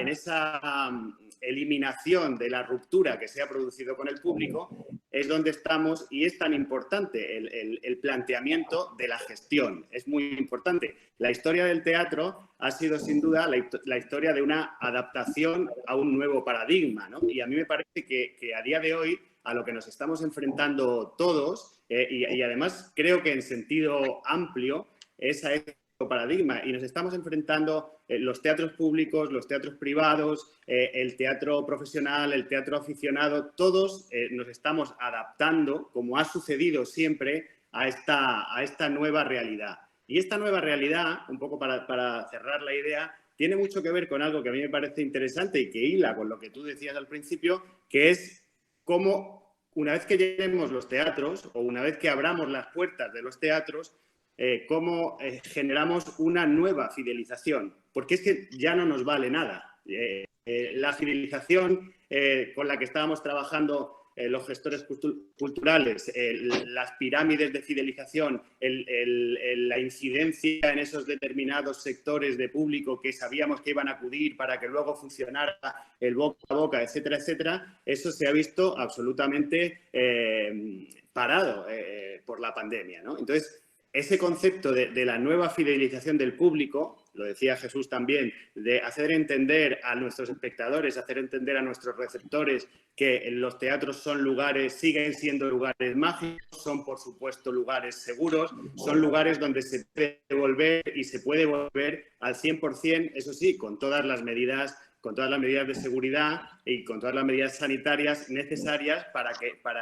eliminación de la ruptura que se ha producido con el público es donde estamos, y es tan importante el planteamiento de la gestión. Es muy importante. La historia del teatro ha sido sin duda la historia de una adaptación a un nuevo paradigma, ¿no? Y a mí me parece que a día de hoy a lo que nos estamos enfrentando todos y además creo que en sentido amplio es a este paradigma, y nos estamos enfrentando los teatros públicos, los teatros privados, el teatro profesional, el teatro aficionado, todos nos estamos adaptando, como ha sucedido siempre, a esta nueva realidad. Y esta nueva realidad, un poco para cerrar la idea, tiene mucho que ver con algo que a mí me parece interesante y que hila con lo que tú decías al principio, que es cómo una vez que llenemos los teatros o una vez que abramos las puertas de los teatros, cómo generamos una nueva fidelización, porque es que ya no nos vale nada. La fidelización con la que estábamos trabajando los gestores culturales, las pirámides de fidelización, la incidencia en esos determinados sectores de público que sabíamos que iban a acudir para que luego funcionara el boca a boca, etcétera, etcétera, eso se ha visto absolutamente parado por la pandemia, ¿no? Entonces, ese concepto de la nueva fidelización del público, lo decía Jesús también, de hacer entender a nuestros espectadores, hacer entender a nuestros receptores que los teatros son lugares, siguen siendo lugares mágicos, son por supuesto lugares seguros, son lugares donde se puede volver y se puede volver al 100%, eso sí, con todas las medidas de seguridad y con todas las medidas sanitarias necesarias para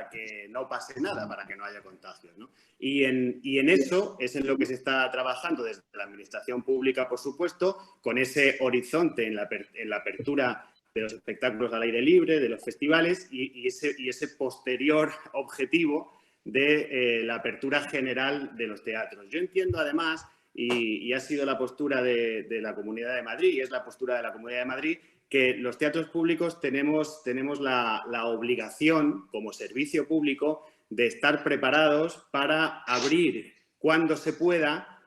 que no pase nada, para que no haya contagios, ¿no? Y en eso es en lo que se está trabajando desde la administración pública, por supuesto, con ese horizonte en la apertura de los espectáculos al aire libre, de los festivales y ese posterior objetivo de la apertura general de los teatros. Yo entiendo además, y ha sido la postura de la Comunidad de Madrid, y es la postura de la Comunidad de Madrid, que los teatros públicos tenemos la obligación como servicio público de estar preparados para abrir cuando se pueda,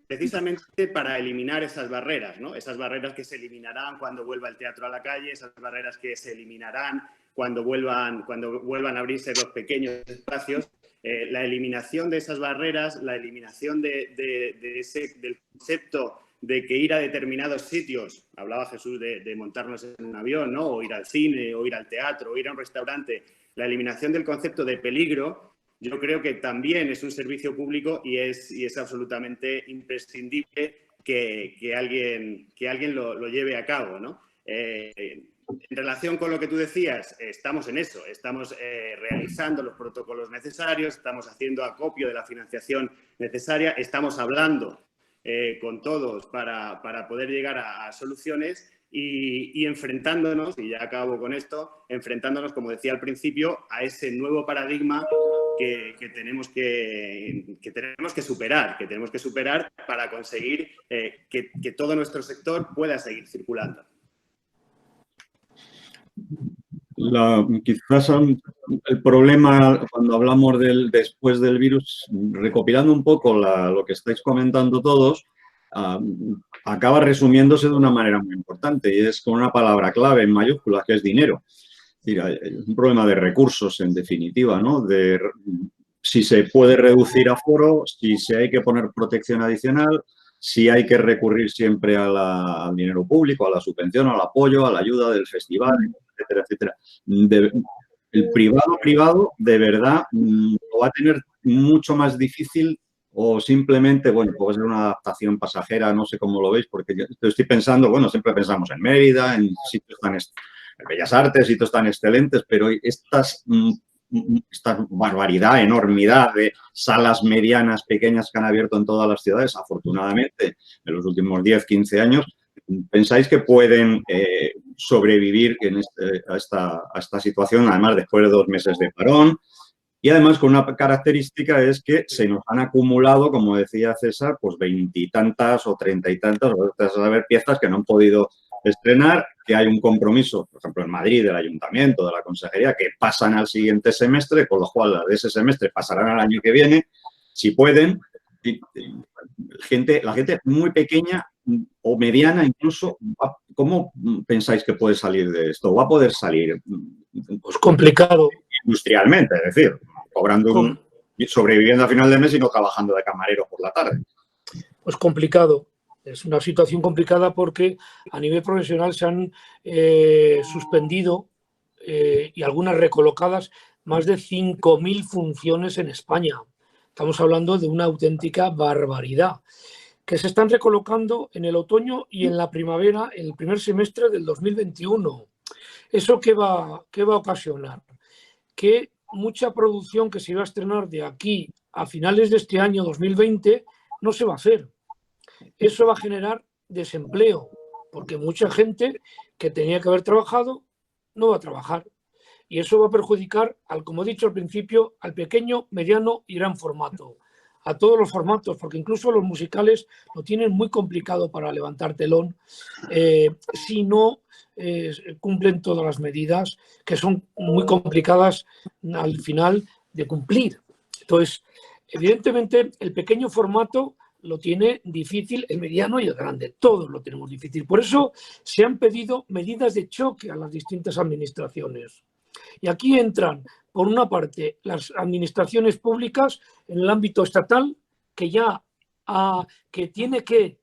precisamente para eliminar esas barreras, ¿no? Esas barreras que se eliminarán cuando vuelva el teatro a la calle, esas barreras que se eliminarán cuando vuelvan a abrirse los pequeños espacios. La eliminación de esas barreras, la eliminación del concepto de que ir a determinados sitios, hablaba Jesús de montarnos en un avión, ¿no? O ir al cine, o ir al teatro, o ir a un restaurante, la eliminación del concepto de peligro, yo creo que también es un servicio público y es absolutamente imprescindible que alguien lo lleve a cabo, ¿no? En relación con lo que tú decías, estamos en eso, estamos realizando los protocolos necesarios, estamos haciendo acopio de la financiación necesaria, estamos hablando con todos para poder llegar a soluciones y enfrentándonos, y ya acabo con esto, enfrentándonos, como decía al principio, a ese nuevo paradigma que tenemos que superar para conseguir que todo nuestro sector pueda seguir circulando. Quizás el problema cuando hablamos del después del virus, recopilando un poco lo que estáis comentando todos, acaba resumiéndose de una manera muy importante y es con una palabra clave en mayúsculas que es dinero. Es decir, es un problema de recursos en definitiva, ¿no? De si se puede reducir aforo, si se hay que poner protección adicional, si hay que recurrir siempre al dinero público, a la subvención, al apoyo, a la ayuda del festival, etcétera, etcétera. El privado, de verdad, lo va a tener mucho más difícil o simplemente, bueno, puede ser una adaptación pasajera, no sé cómo lo veis, porque yo estoy pensando, bueno, siempre pensamos en Mérida, en sitios en Bellas Artes, sitios tan excelentes, pero esta barbaridad, enormidad de salas medianas, pequeñas que han abierto en todas las ciudades, afortunadamente, en los últimos 10, 15 años, ¿pensáis que pueden sobrevivir a esta situación, además después de 2 meses de parón? Y además con una característica es que se nos han acumulado, como decía César, pues 20 y tantas o 30 y tantas, o a saber, piezas que no han podido estrenar, que hay un compromiso, por ejemplo, en Madrid, del Ayuntamiento, de la Consejería, que pasan al siguiente semestre, con lo cual las de ese semestre pasarán al año que viene, si pueden. La gente muy pequeña o mediana incluso, ¿cómo pensáis que puede salir de esto? ¿Va a poder salir? Pues complicado. Industrialmente, es decir, cobrando sobreviviendo a final de mes y no trabajando de camarero por la tarde. Pues complicado. Es una situación complicada porque a nivel profesional se han suspendido y algunas recolocadas más de 5.000 funciones en España. Estamos hablando de una auténtica barbaridad, que se están recolocando en el otoño y en la primavera, en el primer semestre del 2021. ¿Eso qué va a ocasionar? Que mucha producción que se iba a estrenar de aquí a finales de este año 2020 no se va a hacer. Eso va a generar desempleo, porque mucha gente que tenía que haber trabajado no va a trabajar. Y eso va a perjudicar, como he dicho al principio, al pequeño, mediano y gran formato. A todos los formatos, porque incluso los musicales lo tienen muy complicado para levantar telón si no cumplen todas las medidas, que son muy complicadas al final de cumplir. Entonces, evidentemente, el pequeño formato lo tiene difícil, el mediano y el grande. Todos lo tenemos difícil. Por eso se han pedido medidas de choque a las distintas administraciones. Y aquí entran, por una parte, las administraciones públicas en el ámbito estatal, que tiene que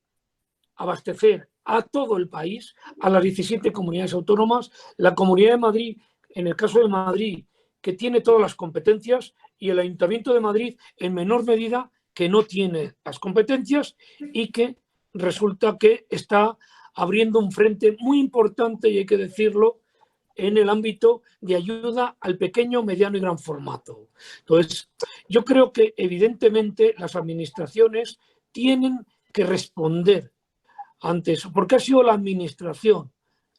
abastecer a todo el país, a las 17 comunidades autónomas, la Comunidad de Madrid, en el caso de Madrid, que tiene todas las competencias, y el Ayuntamiento de Madrid, en menor medida, que no tiene las competencias y que resulta que está abriendo un frente muy importante, y hay que decirlo, en el ámbito de ayuda al pequeño, mediano y gran formato. Entonces, yo creo que evidentemente las administraciones tienen que responder ante eso, porque ha sido la administración,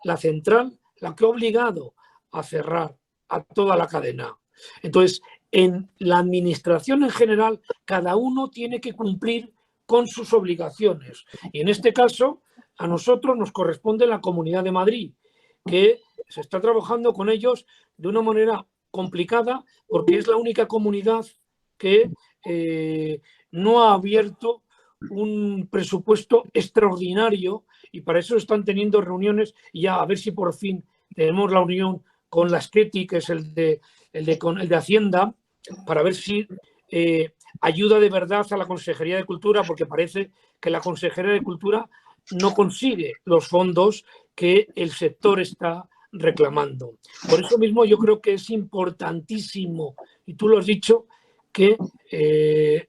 la central, la que ha obligado a cerrar a toda la cadena. Entonces, en la administración en general, cada uno tiene que cumplir con sus obligaciones. Y en este caso, a nosotros nos corresponde la Comunidad de Madrid, que se está trabajando con ellos de una manera complicada porque es la única comunidad que no ha abierto un presupuesto extraordinario, y para eso están teniendo reuniones, y ya a ver si por fin tenemos la unión con la SKETI, que es el de Hacienda, para ver si ayuda de verdad a la Consejería de Cultura, porque parece que la Consejería de Cultura no consigue los fondos que el sector está reclamando. Por eso mismo yo creo que es importantísimo, y tú lo has dicho, que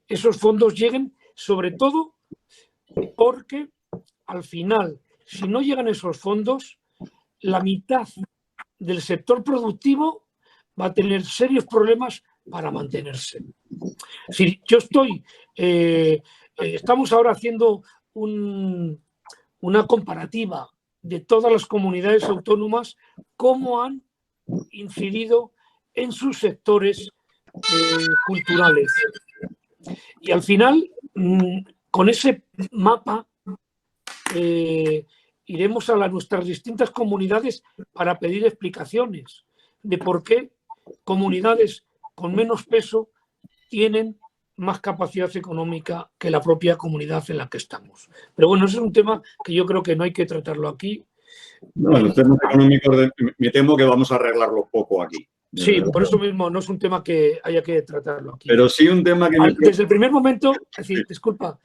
esos fondos lleguen, sobre todo porque al final, si no llegan esos fondos, la mitad del sector productivo va a tener serios problemas para mantenerse. Si yo estamos ahora haciendo una comparativa de todas las comunidades autónomas, cómo han incidido en sus sectores culturales. Y al final, con ese mapa, iremos a nuestras distintas comunidades para pedir explicaciones de por qué comunidades con menos peso tienen más capacidad económica que la propia comunidad en la que estamos. Pero bueno, ese es un tema que yo creo que no hay que tratarlo aquí. No, los temas económicos me temo que vamos a arreglarlo poco aquí. Sí, por eso mismo no es un tema que haya que tratarlo aquí. Pero sí un tema que... Desde el primer momento, es decir, disculpa,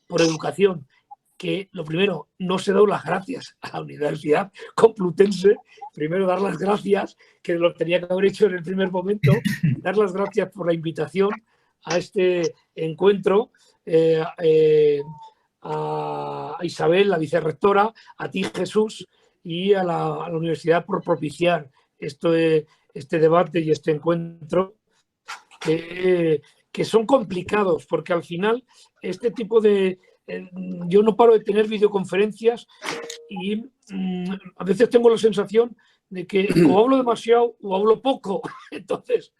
por educación, que lo primero, no se da las gracias a la Universidad Complutense, primero dar las gracias, que lo tenía que haber hecho en el primer momento, dar las gracias por la invitación a este encuentro, a Isabel, la vicerrectora, a ti, Jesús, y a la universidad por propiciar este debate y este encuentro, que son complicados, porque al final este tipo de... yo no paro de tener videoconferencias y a veces tengo la sensación de que o hablo demasiado o hablo poco. Entonces,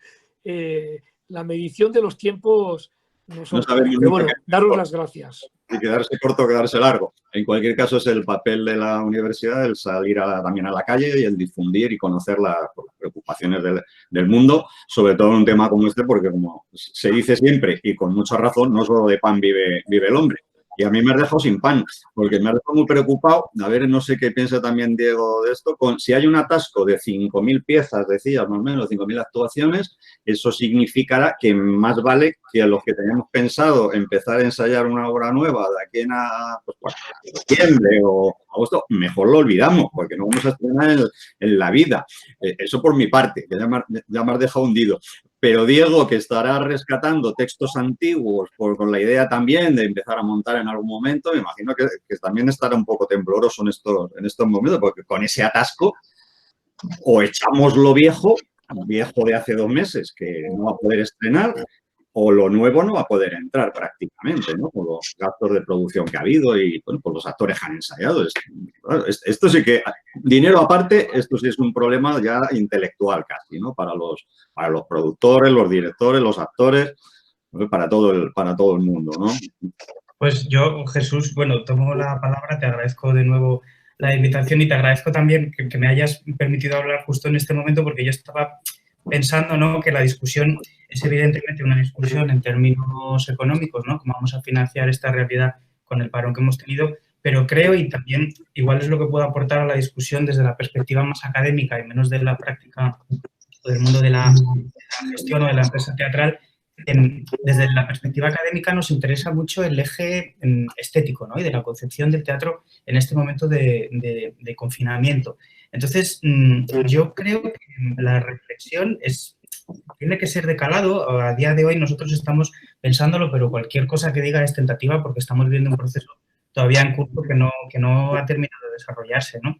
la medición de los tiempos no son... Pero bueno, daros las gracias. Y quedarse corto o quedarse largo. En cualquier caso, es el papel de la universidad el salir también a la calle y el difundir y conocer las preocupaciones del mundo, sobre todo en un tema como este, porque como se dice siempre, y con mucha razón, no solo de pan vive el hombre. Y a mí me has dejado sin pan, porque me has dejado muy preocupado. A ver, no sé qué piensa también Diego de esto. Si hay un atasco de 5.000 piezas, decías, más o menos, 5.000 actuaciones, eso significará que más vale que a los que teníamos pensado empezar a ensayar una obra nueva de aquí a septiembre o agosto, mejor lo olvidamos, porque no vamos a estrenar en la vida. Eso por mi parte, que ya me has dejado hundido. Pero Diego, que estará rescatando textos antiguos con la idea también de empezar a montar en algún momento, me imagino que también estará un poco tembloroso en estos momentos, porque con ese atasco o echamos lo viejo de hace 2 meses que no va a poder estrenar, o lo nuevo no va a poder entrar prácticamente, ¿no? Por los gastos de producción que ha habido y bueno, por los actores que han ensayado. Esto sí que, dinero aparte, esto sí es un problema ya intelectual casi, ¿no? Para los productores, los directores, los actores, para todo el mundo, ¿no? Pues yo, Jesús, bueno, tomo la palabra, te agradezco de nuevo la invitación y te agradezco también que me hayas permitido hablar justo en este momento, porque yo estaba pensando, ¿no?, que la discusión es evidentemente una discusión en términos económicos, ¿no?, cómo vamos a financiar esta realidad con el parón que hemos tenido, pero creo, y también igual es lo que puedo aportar a la discusión desde la perspectiva más académica y menos de la práctica o del mundo de la gestión o de la empresa teatral, desde la perspectiva académica nos interesa mucho el eje estético, ¿no?, y de la concepción del teatro en este momento de confinamiento. Entonces, yo creo que la reflexión tiene que ser de calado. A día de hoy nosotros estamos pensándolo, pero cualquier cosa que diga es tentativa porque estamos viviendo un proceso todavía en curso que no ha terminado de desarrollarse, ¿no?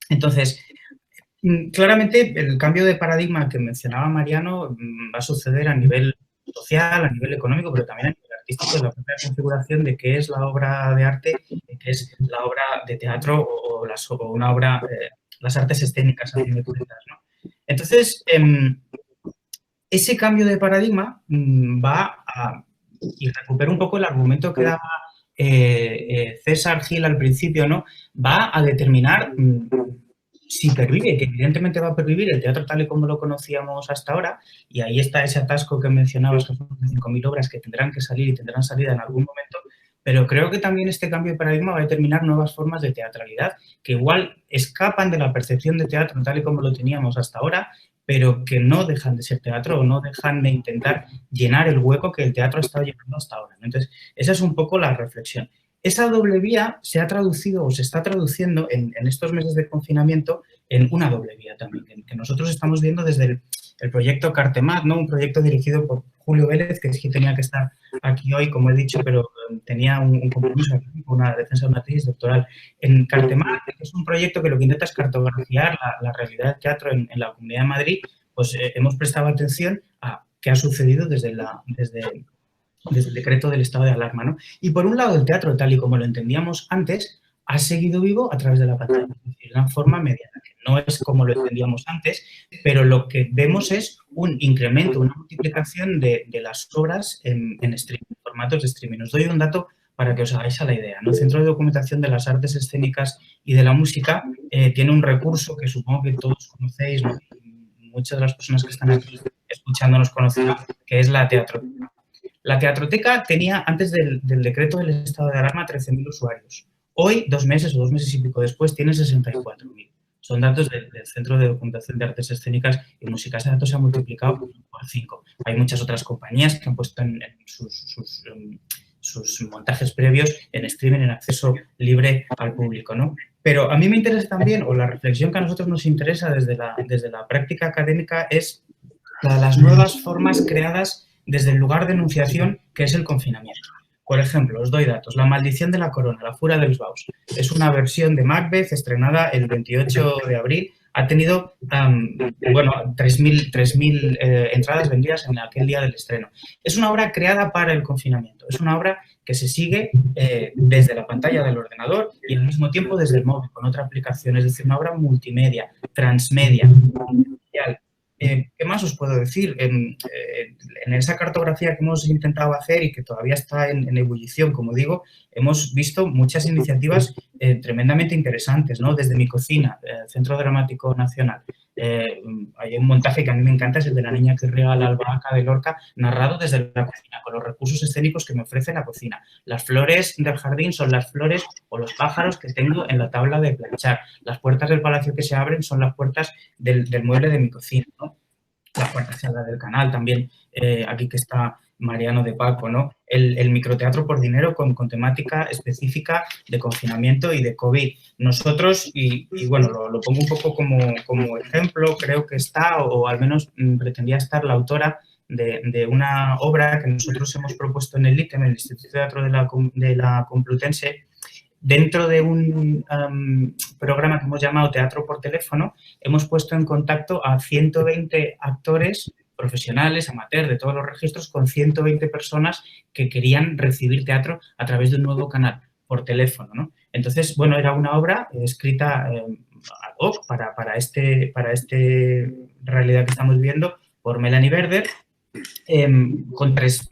Entonces, claramente el cambio de paradigma que mencionaba Mariano va a suceder a nivel social, a nivel económico, pero también a nivel artístico, en la propia configuración de qué es la obra de arte, de qué es la obra de teatro o una obra, las artes escénicas, a fin de cuentas, ¿no? Entonces, ese cambio de paradigma va a, y recupero un poco el argumento que daba César Gil al principio, ¿no?, va a determinar si pervive, que evidentemente va a pervivir el teatro tal y como lo conocíamos hasta ahora, y ahí está ese atasco que mencionabas, de 5.000 obras que tendrán que salir y tendrán salida en algún momento, pero creo que también este cambio de paradigma va a determinar nuevas formas de teatralidad que igual escapan de la percepción de teatro tal y como lo teníamos hasta ahora, pero que no dejan de ser teatro o no dejan de intentar llenar el hueco que el teatro ha estado llenando hasta ahora. Entonces, esa es un poco la reflexión. Esa doble vía se ha traducido o se está traduciendo en estos meses de confinamiento en una doble vía también, que nosotros estamos viendo desde el proyecto Cartemat, ¿no?, un proyecto dirigido por Julio Vélez, que es que tenía que estar aquí hoy, como he dicho, pero tenía un compromiso aquí con una defensa de una tesis doctoral. En Cartemat, que es un proyecto que lo que intenta es cartografiar la realidad del teatro en la Comunidad de Madrid, pues hemos prestado atención a qué ha sucedido desde desde el decreto del estado de alarma, ¿no? Y por un lado, el teatro, tal y como lo entendíamos antes, ha seguido vivo a través de la pantalla, es decir, de una forma mediana, que no es como lo entendíamos antes, pero lo que vemos es un incremento, una multiplicación de las obras en streaming, en formatos de streaming. Os doy un dato para que os hagáis a la idea, ¿no? El Centro de Documentación de las Artes Escénicas y de la Música tiene un recurso que supongo que todos conocéis, ¿no? Muchas de las personas que están aquí escuchándonos conocerán, que es la Teatroteca. La Teatroteca tenía, antes del decreto del estado de alarma, 13.000 usuarios. Hoy, 2 meses o 2 meses y pico después, tiene 64.000. Son datos del Centro de Documentación de Artes Escénicas y Música. Ese dato se ha multiplicado por 5. Hay muchas otras compañías que han puesto en sus montajes previos en streaming, en acceso libre al público, ¿no? Pero a mí me interesa también, o la reflexión que a nosotros nos interesa desde la práctica académica, es las nuevas formas creadas desde el lugar de enunciación, que es el confinamiento. Por ejemplo, os doy datos. La maldición de la corona, la fura dels baus, es una versión de Macbeth estrenada el 28 de abril. Ha tenido, 3.000 entradas vendidas en aquel día del estreno. Es una obra creada para el confinamiento. Es una obra que se sigue desde la pantalla del ordenador y al mismo tiempo desde el móvil, con otra aplicación. Es decir, una obra multimedia, transmedia, multimedial. ¿Qué más os puedo decir? En esa cartografía que hemos intentado hacer y que todavía está en ebullición, como digo, hemos visto muchas iniciativas tremendamente interesantes, ¿no? Desde Mi Cocina, Centro Dramático Nacional. Hay un montaje que a mí me encanta, es el de la niña que riega la albahaca de Lorca, narrado desde la cocina, con los recursos escénicos que me ofrece la cocina. Las flores del jardín son las flores o los pájaros que tengo en la tabla de planchar. Las puertas del palacio que se abren son las puertas del mueble de mi cocina, ¿no? La cuarta sala del canal también, aquí que está Mariano de Paco, ¿no? El microteatro por dinero con temática específica de confinamiento y de COVID. Nosotros, y bueno, lo pongo un poco como ejemplo, creo que está, o al menos pretendía estar, la autora de una obra que nosotros hemos propuesto en el ITEM, el Instituto de Teatro de la Complutense, dentro de un programa que hemos llamado Teatro por Teléfono. Hemos puesto en contacto a 120 actores profesionales, amateurs, de todos los registros, con 120 personas que querían recibir teatro a través de un nuevo canal, por teléfono, ¿no? Entonces, bueno, era una obra escrita ad hoc para este realidad que estamos viviendo por Melanie Berder, con 3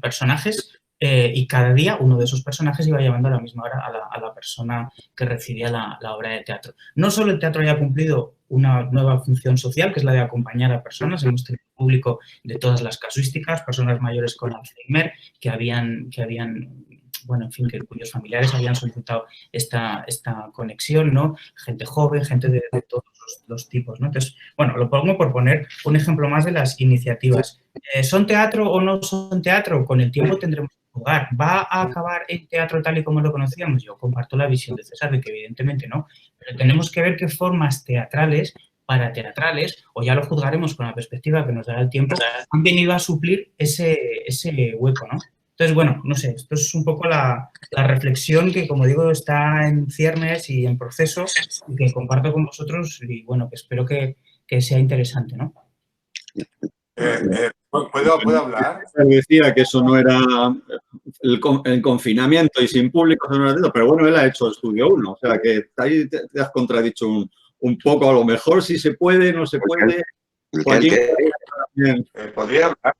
personajes, y cada día uno de esos personajes iba llevando a la misma hora a la persona que recibía la obra de teatro. No solo el teatro haya cumplido una nueva función social, que es la de acompañar a personas. Hemos tenido público de todas las casuísticas, personas mayores con Alzheimer que habían bueno, en fin, cuyos familiares habían solicitado esta conexión, ¿no? Gente joven, gente de todos los tipos, ¿no? Entonces, bueno, lo pongo por poner un ejemplo más de las iniciativas. ¿Son teatro o no son teatro? Con el tiempo tendremos que jugar. ¿Va a acabar el teatro tal y como lo conocíamos? Yo comparto la visión de César de que evidentemente no, pero tenemos que ver qué formas teatrales, parateatrales, o ya lo juzgaremos con la perspectiva que nos dará el tiempo, han venido a suplir ese hueco, ¿no? Entonces, bueno, no sé, esto es un poco la reflexión que, como digo, está en ciernes y en proceso y que comparto con vosotros y, bueno, que espero que sea interesante, ¿no? ¿Puedo hablar? Decía que eso no era el confinamiento y sin público, eso no era, pero bueno, él ha hecho Estudio 1, o sea que ahí te has contradicho un poco, a lo mejor si se puede, no se puede. ¿Podría hablar?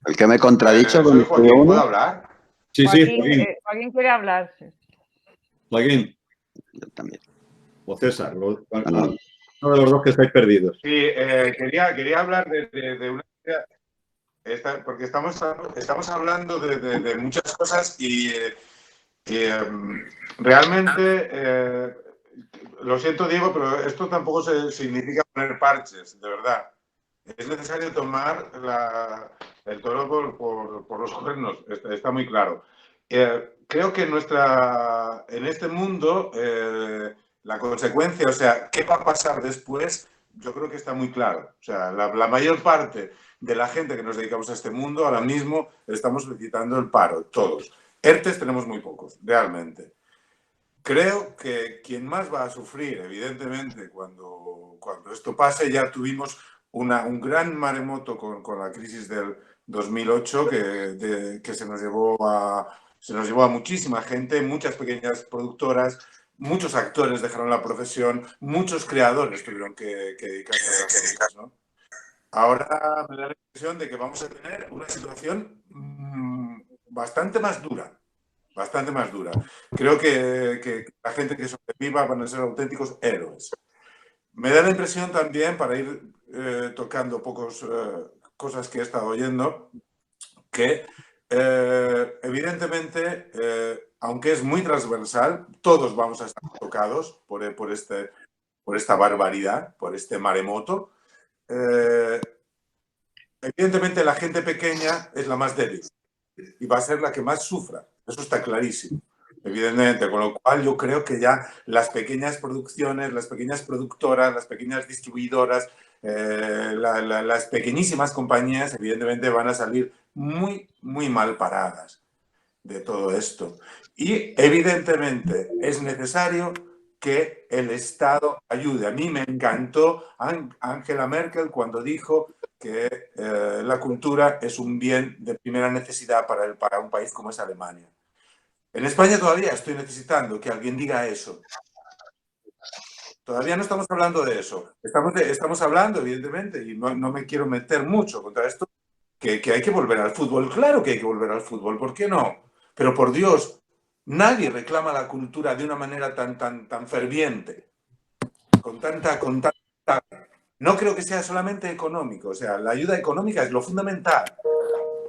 ¿El que me he contradicho con Estudio 1? ¿Puedo hablar? Sí, Joaquín, Joaquín quiere hablar. Joaquín. Yo también. O César, uno de los dos que estáis perdidos. Sí, quería hablar de una idea, porque estamos hablando de muchas cosas y realmente, lo siento, Diego, pero esto tampoco significa poner parches, de verdad. Es necesario tomar el toro por los cuernos, está muy claro. Creo que en este mundo, la consecuencia, o sea, qué va a pasar después, yo creo que está muy claro. O sea, la mayor parte de la gente que nos dedicamos a este mundo, ahora mismo estamos solicitando el paro, todos. ERTES tenemos muy pocos, realmente. Creo que quien más va a sufrir, evidentemente, cuando esto pase, ya tuvimos un gran maremoto con la crisis del 2008 que se nos llevó a muchísima gente, muchas pequeñas productoras, muchos actores dejaron la profesión, muchos creadores tuvieron que dedicarse a las cosas, ¿no? Ahora me da la impresión de que vamos a tener una situación bastante más dura. Bastante más dura. Creo que la gente que sobreviva van a ser auténticos héroes. Me da la impresión también, para ir tocando cosas que he estado oyendo, que evidentemente, aunque es muy transversal, todos vamos a estar tocados por esta barbaridad, por este maremoto. Evidentemente la gente pequeña es la más débil y va a ser la que más sufra. Eso está clarísimo, evidentemente. Con lo cual yo creo que ya las pequeñas producciones, las pequeñas productoras, las pequeñas distribuidoras, las pequeñísimas compañías, evidentemente van a salir muy, muy mal paradas de todo esto. Y evidentemente es necesario que el Estado ayude. A mí me encantó Angela Merkel cuando dijo que la cultura es un bien de primera necesidad para un país como es Alemania. En España todavía estoy necesitando que alguien diga eso. Todavía no estamos hablando de eso. Estamos hablando, evidentemente, y no me quiero meter mucho contra esto, que hay que volver al fútbol. Claro que hay que volver al fútbol, ¿por qué no? Pero por Dios, nadie reclama la cultura de una manera tan ferviente, con tanta... No creo que sea solamente económico, o sea, la ayuda económica es lo fundamental,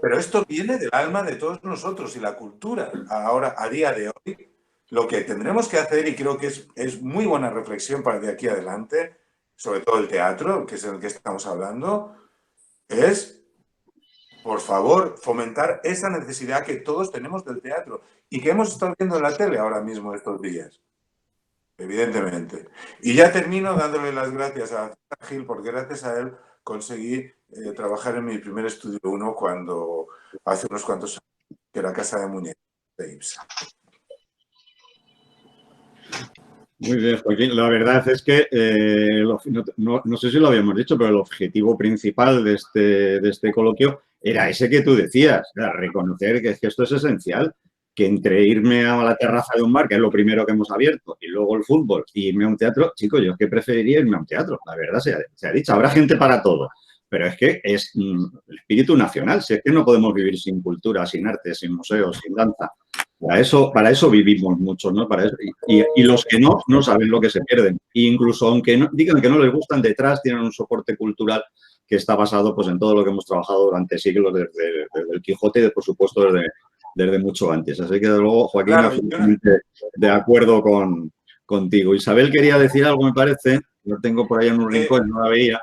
pero esto viene del alma de todos nosotros y la cultura. Ahora, a día de hoy, lo que tendremos que hacer, y creo que es muy buena reflexión para de aquí adelante, sobre todo el teatro, que es el que estamos hablando, es, por favor, fomentar esa necesidad que todos tenemos del teatro y que hemos estado viendo en la tele ahora mismo estos días. Evidentemente. Y ya termino dándole las gracias a Gil, porque gracias a él conseguí trabajar en mi primer estudio 1 cuando hace unos cuantos años, que era Casa de Muñecas de Ibsen. Muy bien, Joaquín. La verdad es que, no sé si lo habíamos dicho, pero el objetivo principal de este coloquio era ese que tú decías, era reconocer que esto es esencial, que entre irme a la terraza de un bar, que es lo primero que hemos abierto, y luego el fútbol, y irme a un teatro, chicos, yo es que preferiría irme a un teatro, la verdad se ha dicho, habrá gente para todo, pero es que es el espíritu nacional, si es que no podemos vivir sin cultura, sin arte, sin museos, sin danza. Para eso vivimos muchos, ¿no? Para eso. Y los que no saben lo que se pierden. E incluso aunque digan que no les gustan, detrás tienen un soporte cultural que está basado pues, en todo lo que hemos trabajado durante siglos, desde el Quijote y, por supuesto, desde mucho antes. Así que, desde luego, Joaquín, claro, absolutamente de acuerdo contigo. Isabel quería decir algo, me parece. Lo tengo por ahí en un rincón, no la veía.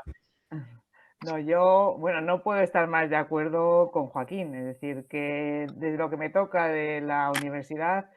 No, yo, bueno, no puedo estar más de acuerdo con Joaquín, es decir, que desde lo que me toca de la universidad,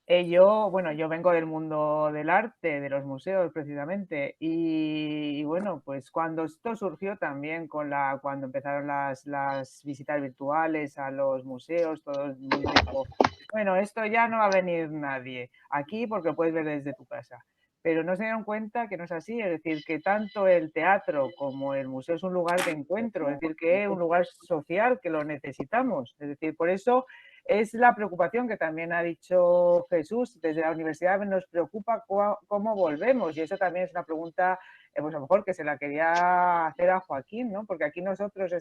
yo vengo del mundo del arte, de los museos precisamente, y bueno, pues cuando esto surgió también cuando empezaron las visitas virtuales a los museos, todo el mundo dijo, bueno, esto ya no va a venir nadie aquí porque puedes ver desde tu casa. Pero no se dieron cuenta que no es así, es decir, que tanto el teatro como el museo es un lugar de encuentro, es decir, que es un lugar social que lo necesitamos. Es decir, por eso es la preocupación que también ha dicho Jesús, desde la universidad nos preocupa cómo volvemos, y eso también es una pregunta, pues a lo mejor que se la quería hacer a Joaquín, ¿no? Porque aquí nosotros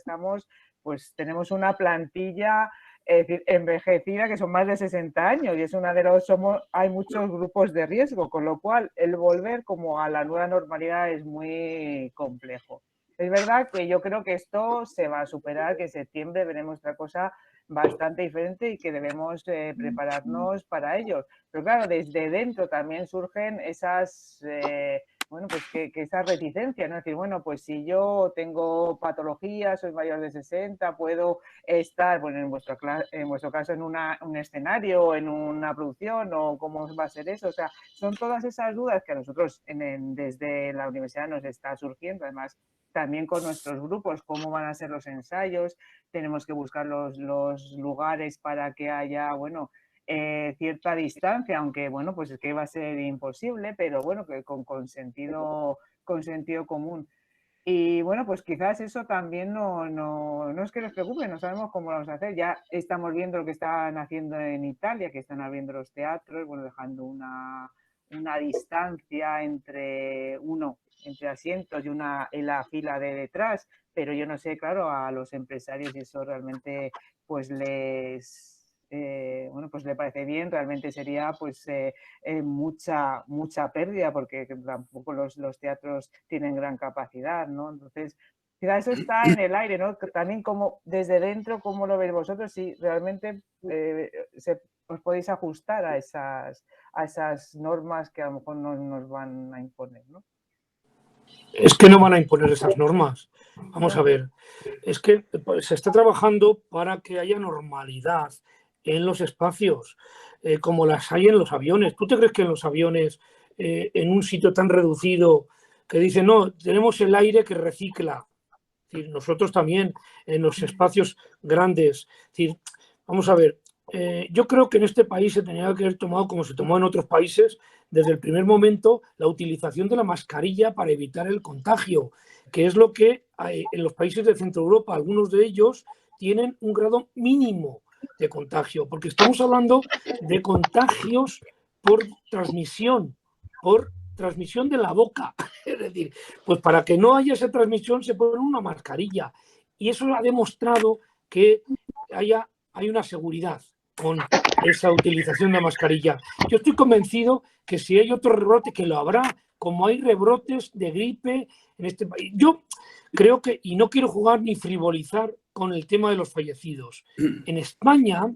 tenemos una plantilla, es decir, envejecida, que son más de 60 años, y es hay muchos grupos de riesgo, con lo cual el volver como a la nueva normalidad es muy complejo. Es verdad que yo creo que esto se va a superar, que en septiembre veremos otra cosa bastante diferente y que debemos prepararnos para ello. Pero claro, desde dentro también surgen esas... que esa reticencia, ¿no? Es decir, bueno, pues si yo tengo patología, soy mayor de 60, puedo estar, bueno, en vuestro caso, en un escenario, en una producción, o cómo va a ser eso. O sea, son todas esas dudas que a nosotros desde la universidad nos está surgiendo, además, también con nuestros grupos, cómo van a ser los ensayos, tenemos que buscar los lugares para que haya, cierta distancia, aunque, pues es que va a ser imposible, pero bueno, que con sentido común. Y bueno, pues quizás eso también no es que nos preocupe, no sabemos cómo lo vamos a hacer. Ya estamos viendo lo que están haciendo en Italia, que están abriendo los teatros, bueno, dejando una distancia entre asientos y una en la fila de detrás, pero yo no sé, claro, a los empresarios y eso realmente pues bueno, pues le parece bien, realmente sería pues mucha pérdida porque tampoco los teatros tienen gran capacidad, ¿no? Entonces, quizá eso está en el aire, ¿no? También como desde dentro, ¿cómo lo veis vosotros? Si realmente os podéis ajustar a esas normas que a lo mejor nos van a imponer, ¿no? Es que no van a imponer esas normas. Vamos a ver, es que se está trabajando para que haya normalidad en los espacios, como las hay en los aviones. ¿Tú te crees que en los aviones, en un sitio tan reducido, que dicen, no, tenemos el aire que recicla? Es decir, nosotros también en los espacios grandes. Es decir, vamos a ver, yo creo que en este país se tenía que haber tomado, como se tomó en otros países, desde el primer momento, la utilización de la mascarilla para evitar el contagio, que es lo que en los países de Centro Europa, algunos de ellos tienen un grado mínimo de contagio, porque estamos hablando de contagios por transmisión de la boca. Es decir, pues para que no haya esa transmisión se pone una mascarilla. Y eso ha demostrado que hay una seguridad con esa utilización de la mascarilla. Yo estoy convencido que si hay otro rebrote, que lo habrá, como hay rebrotes de gripe en este país. Yo creo que, y no quiero jugar ni frivolizar con el tema de los fallecidos. En España,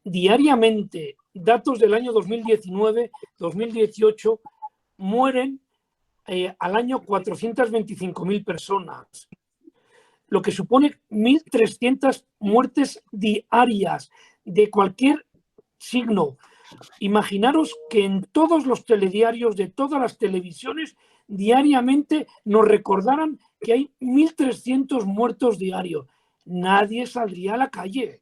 diariamente, datos del año 2019, 2018, mueren al año 425.000 personas, lo que supone 1.300 muertes diarias de cualquier signo. Imaginaros que en todos los telediarios de todas las televisiones diariamente nos recordaran que hay 1.300 muertos diarios. Nadie saldría a la calle.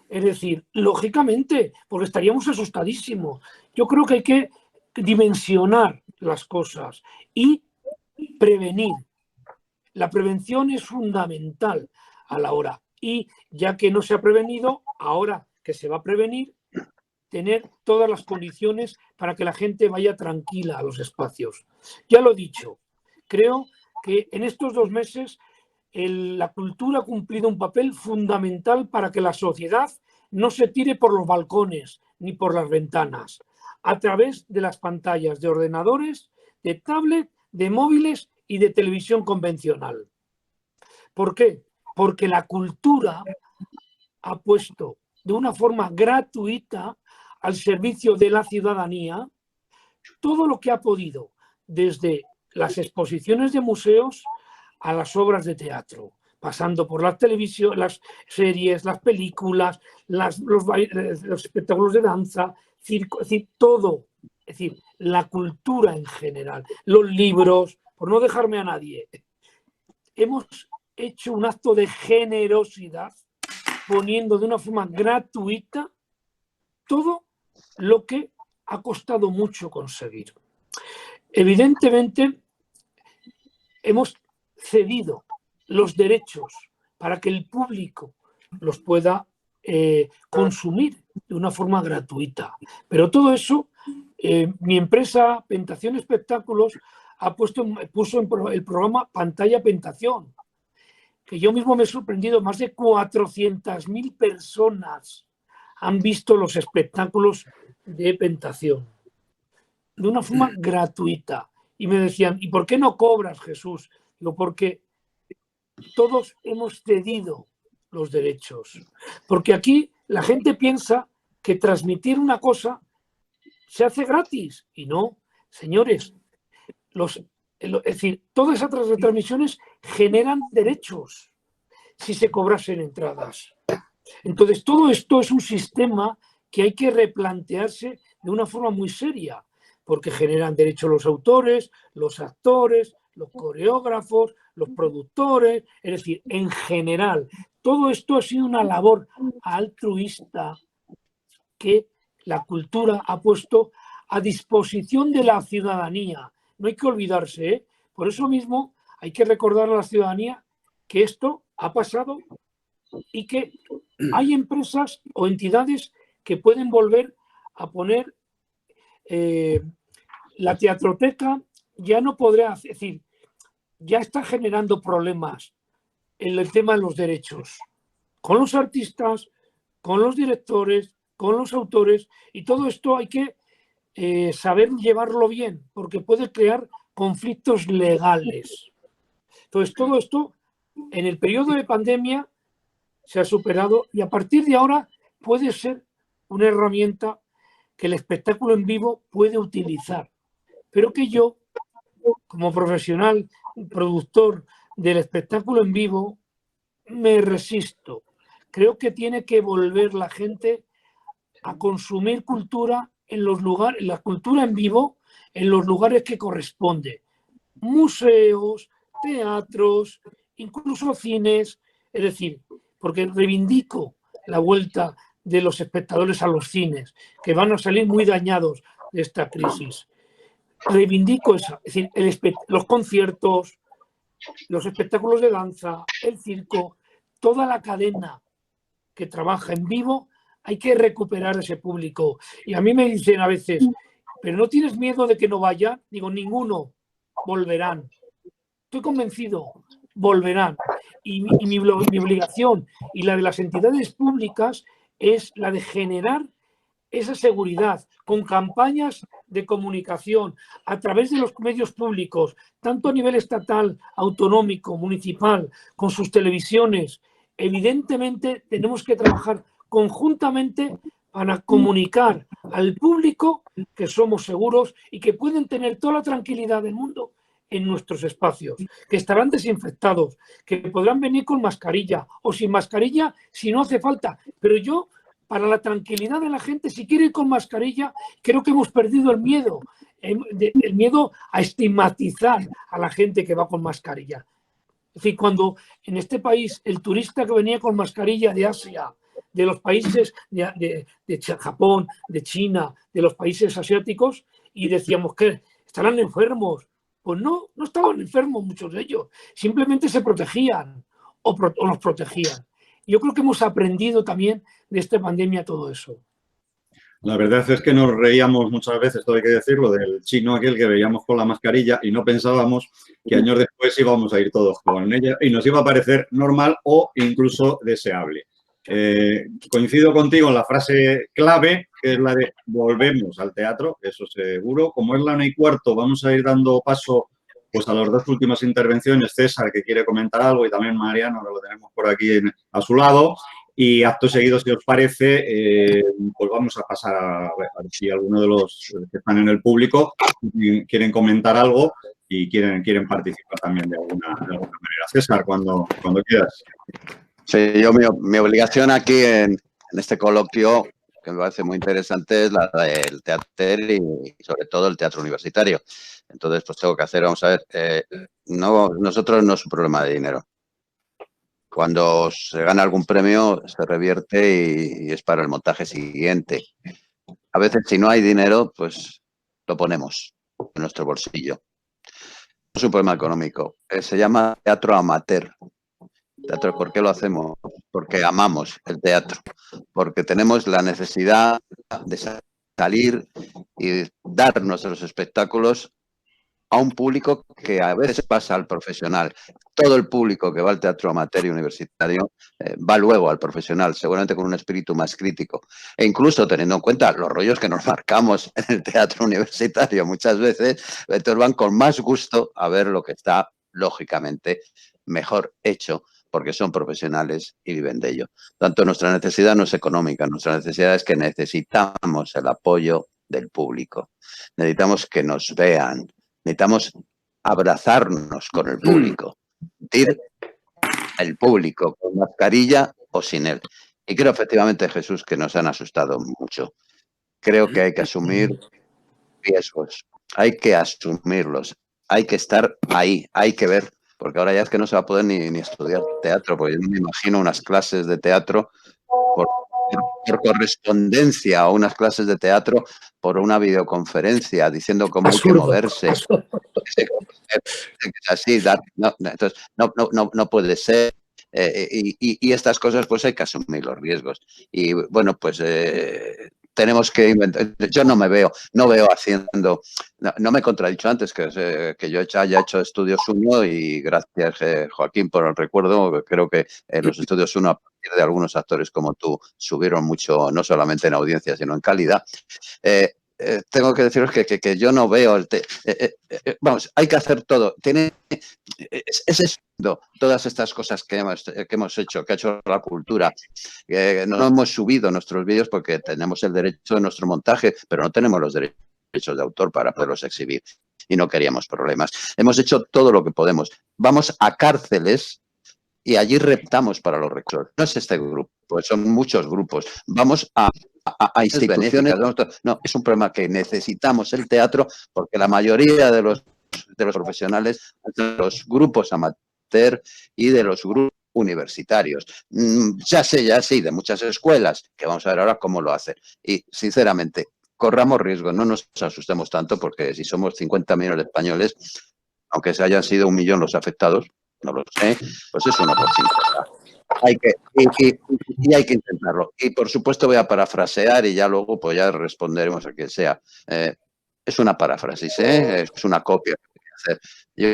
Es decir, lógicamente, porque estaríamos asustadísimos. Yo creo que hay que dimensionar las cosas y prevenir. La prevención es fundamental a la hora. Y ya que no se ha prevenido, ahora que se va a prevenir, tener todas las condiciones para que la gente vaya tranquila a los espacios. Ya lo he dicho, creo que en estos 2 meses la cultura ha cumplido un papel fundamental para que la sociedad no se tire por los balcones ni por las ventanas, a través de las pantallas de ordenadores, de tablet, de móviles y de televisión convencional. ¿Por qué? Porque la cultura ha puesto de una forma gratuita al servicio de la ciudadanía todo lo que ha podido, desde las exposiciones de museos a las obras de teatro, pasando por la televisión, las series, las películas, los espectáculos de danza, circo, es decir, todo. Es decir, la cultura en general, los libros, por no dejarme a nadie. Hemos hecho un acto de generosidad poniendo de una forma gratuita todo lo que ha costado mucho conseguir. Evidentemente, hemos cedido los derechos para que el público los pueda consumir de una forma gratuita. Pero todo eso, mi empresa Pentación Espectáculos puso el programa Pantalla Pentación, que yo mismo me he sorprendido, más de 400.000 personas han visto los espectáculos de Pentación de una forma gratuita. Y me decían, ¿y por qué no cobras, Jesús? Digo, porque todos hemos cedido los derechos. Porque aquí la gente piensa que transmitir una cosa se hace gratis. Y no, señores, es decir, todas esas retransmisiones generan derechos si se cobrasen entradas. Entonces, todo esto es un sistema que hay que replantearse de una forma muy seria, porque generan derechos los autores, los actores, los coreógrafos, los productores, es decir, en general. Todo esto ha sido una labor altruista que la cultura ha puesto a disposición de la ciudadanía. No hay que olvidarse, ¿eh? Por eso mismo hay que recordar a la ciudadanía que esto ha pasado y que hay empresas o entidades que pueden volver a poner la teatroteca, ya no podrá, es decir, ya está generando problemas en el tema de los derechos, con los artistas, con los directores, con los autores, y todo esto hay que saber llevarlo bien, porque puede crear conflictos legales. Entonces, todo esto en el periodo de pandemia se ha superado y a partir de ahora puede ser una herramienta que el espectáculo en vivo puede utilizar, pero que yo, como profesional, productor del espectáculo en vivo, me resisto. Creo que tiene que volver la gente a consumir cultura en los lugares, la cultura en vivo, en los lugares que corresponde. Museos, teatros, incluso cines, es decir, porque reivindico la vuelta de los espectadores a los cines, que van a salir muy dañados de esta crisis. Reivindico esa, es decir, los conciertos, los espectáculos de danza, el circo, toda la cadena que trabaja en vivo, hay que recuperar ese público. Y a mí me dicen a veces, ¿pero no tienes miedo de que no vayan? Digo, ninguno, volverán. Estoy convencido, volverán. Y mi obligación y la de las entidades públicas es la de generar esa seguridad con campañas de comunicación a través de los medios públicos, tanto a nivel estatal, autonómico, municipal, con sus televisiones. Evidentemente tenemos que trabajar conjuntamente para comunicar al público que somos seguros y que pueden tener toda la tranquilidad del mundo en nuestros espacios, que estarán desinfectados, que podrán venir con mascarilla o sin mascarilla si no hace falta. Pero yo, para la tranquilidad de la gente, si quiere ir con mascarilla, creo que hemos perdido el miedo a estigmatizar a la gente que va con mascarilla. Es decir, cuando en este país el turista que venía con mascarilla de Asia, de los países de Japón, de China, de los países asiáticos, y decíamos que estarán enfermos. Pues no estaban enfermos muchos de ellos, simplemente se protegían o nos protegían. Yo creo que hemos aprendido también de esta pandemia todo eso. La verdad es que nos reíamos muchas veces, todo hay que decirlo, del chino aquel que veíamos con la mascarilla y no pensábamos que años después íbamos a ir todos con ella y nos iba a parecer normal o incluso deseable. Coincido contigo en la frase clave, que es la de volvemos al teatro, eso seguro. Como es la 1:15, vamos a ir dando paso pues a las dos últimas intervenciones. César, que quiere comentar algo, y también Mariano, que lo tenemos por aquí a su lado. Y acto seguido, si os parece, pues vamos a pasar a ver si alguno de los que están en el público quieren comentar algo y quieren participar también de alguna manera. César, cuando quieras. Sí, yo mi obligación aquí en este coloquio, que me parece muy interesante, es la del teatro y sobre todo el teatro universitario. Entonces, pues tengo que hacer, vamos a ver, nosotros no es un problema de dinero. Cuando se gana algún premio, se revierte y es para el montaje siguiente. A veces, si no hay dinero, pues lo ponemos en nuestro bolsillo. Es un problema económico. Se llama teatro amateur. Teatro, ¿por qué lo hacemos? Porque amamos el teatro, porque tenemos la necesidad de salir y dar nuestros espectáculos a un público que a veces pasa al profesional. Todo el público que va al teatro amateur y universitario va luego al profesional, seguramente con un espíritu más crítico. E incluso teniendo en cuenta los rollos que nos marcamos en el teatro universitario muchas veces, entonces van con más gusto a ver lo que está, lógicamente, mejor hecho, porque son profesionales y viven de ello. Tanto nuestra necesidad no es económica, nuestra necesidad es que necesitamos el apoyo del público. Necesitamos que nos vean, necesitamos abrazarnos con el público, ir el público con mascarilla o sin él. Y creo efectivamente, Jesús, que nos han asustado mucho. Creo que hay que asumir riesgos, hay que asumirlos, hay que estar ahí, hay que ver. Porque ahora ya es que no se va a poder ni estudiar teatro, porque yo no me imagino unas clases de teatro por correspondencia o unas clases de teatro por una videoconferencia diciendo cómo hay que moverse. así, entonces no puede ser. Y estas cosas, pues hay que asumir los riesgos. Y bueno, pues tenemos que inventar. Yo no veo haciendo. No me he contradicho antes que yo haya hecho estudios 1 y gracias, Joaquín, por el recuerdo. Creo que los estudios 1, a partir de algunos actores como tú, subieron mucho, no solamente en audiencia, sino en calidad. Tengo que deciros que yo no veo vamos, hay que hacer todo. Es eso, todas estas cosas que hemos hecho, que ha hecho la cultura. No hemos subido nuestros vídeos porque tenemos el derecho de nuestro montaje, pero no tenemos los derechos de autor para poderlos exhibir. Y no queríamos problemas. Hemos hecho todo lo que podemos. Vamos a cárceles y allí reptamos para los recursos. No es este grupo, son muchos grupos. Vamos a instituciones. No, es un problema que necesitamos el teatro porque la mayoría de los profesionales, de los grupos amateur y de los grupos universitarios. Ya sé, de muchas escuelas, que vamos a ver ahora cómo lo hacen. Y, sinceramente, corramos riesgo, no nos asustemos tanto porque si somos 50 millones de españoles, aunque se hayan sido 1 millón los afectados, no lo sé, pues es 1%. Hay que intentarlo. Y por supuesto voy a parafrasear y ya luego pues ya responderemos a quien sea. Es una paráfrasis, es una copia que voy a hacer.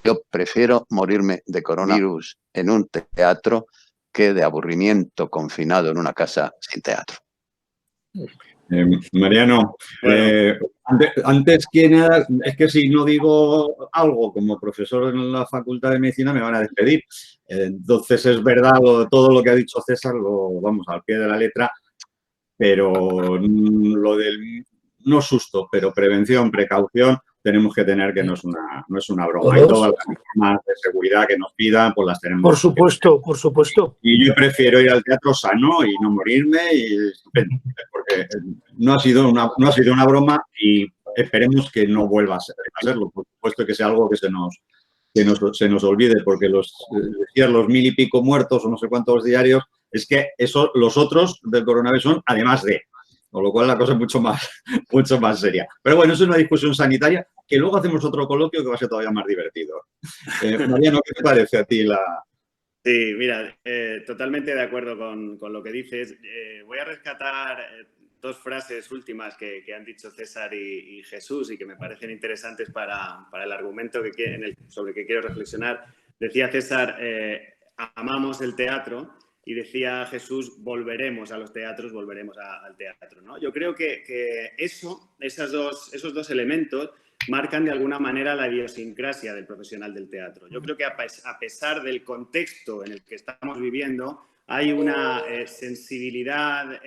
Yo prefiero morirme de coronavirus en un teatro que de aburrimiento confinado en una casa sin teatro. Mariano, antes que nada, es que si no digo algo como profesor en la Facultad de Medicina me van a despedir. Entonces es verdad todo lo que ha dicho César, lo vamos al pie de la letra, pero lo del no susto, pero prevención, precaución, tenemos que tener que no es una broma. Y todas las normas de seguridad que nos pidan, pues las tenemos. Por supuesto, por supuesto. Y yo prefiero ir al teatro sano y no morirme, porque no ha sido una broma y esperemos que no vuelva a serlo. Por supuesto que sea algo que se nos olvide, porque los 1000 y pico muertos o no sé cuántos diarios, es que los otros del coronavirus son además de. Con lo cual la cosa es mucho más seria. Pero bueno, es una discusión sanitaria que luego hacemos otro coloquio que va a ser todavía más divertido. Mariano, ¿qué te parece a ti Sí, mira, totalmente de acuerdo con lo que dices. Voy a rescatar 2 frases últimas que han dicho César y Jesús y que me parecen interesantes para el argumento sobre el que quiero reflexionar. Decía César, amamos el teatro. Y decía Jesús, volveremos a los teatros, volveremos al teatro, ¿no? Yo creo que esos dos elementos marcan de alguna manera la idiosincrasia del profesional del teatro. Yo creo que a pesar del contexto en el que estamos viviendo, hay una sensibilidad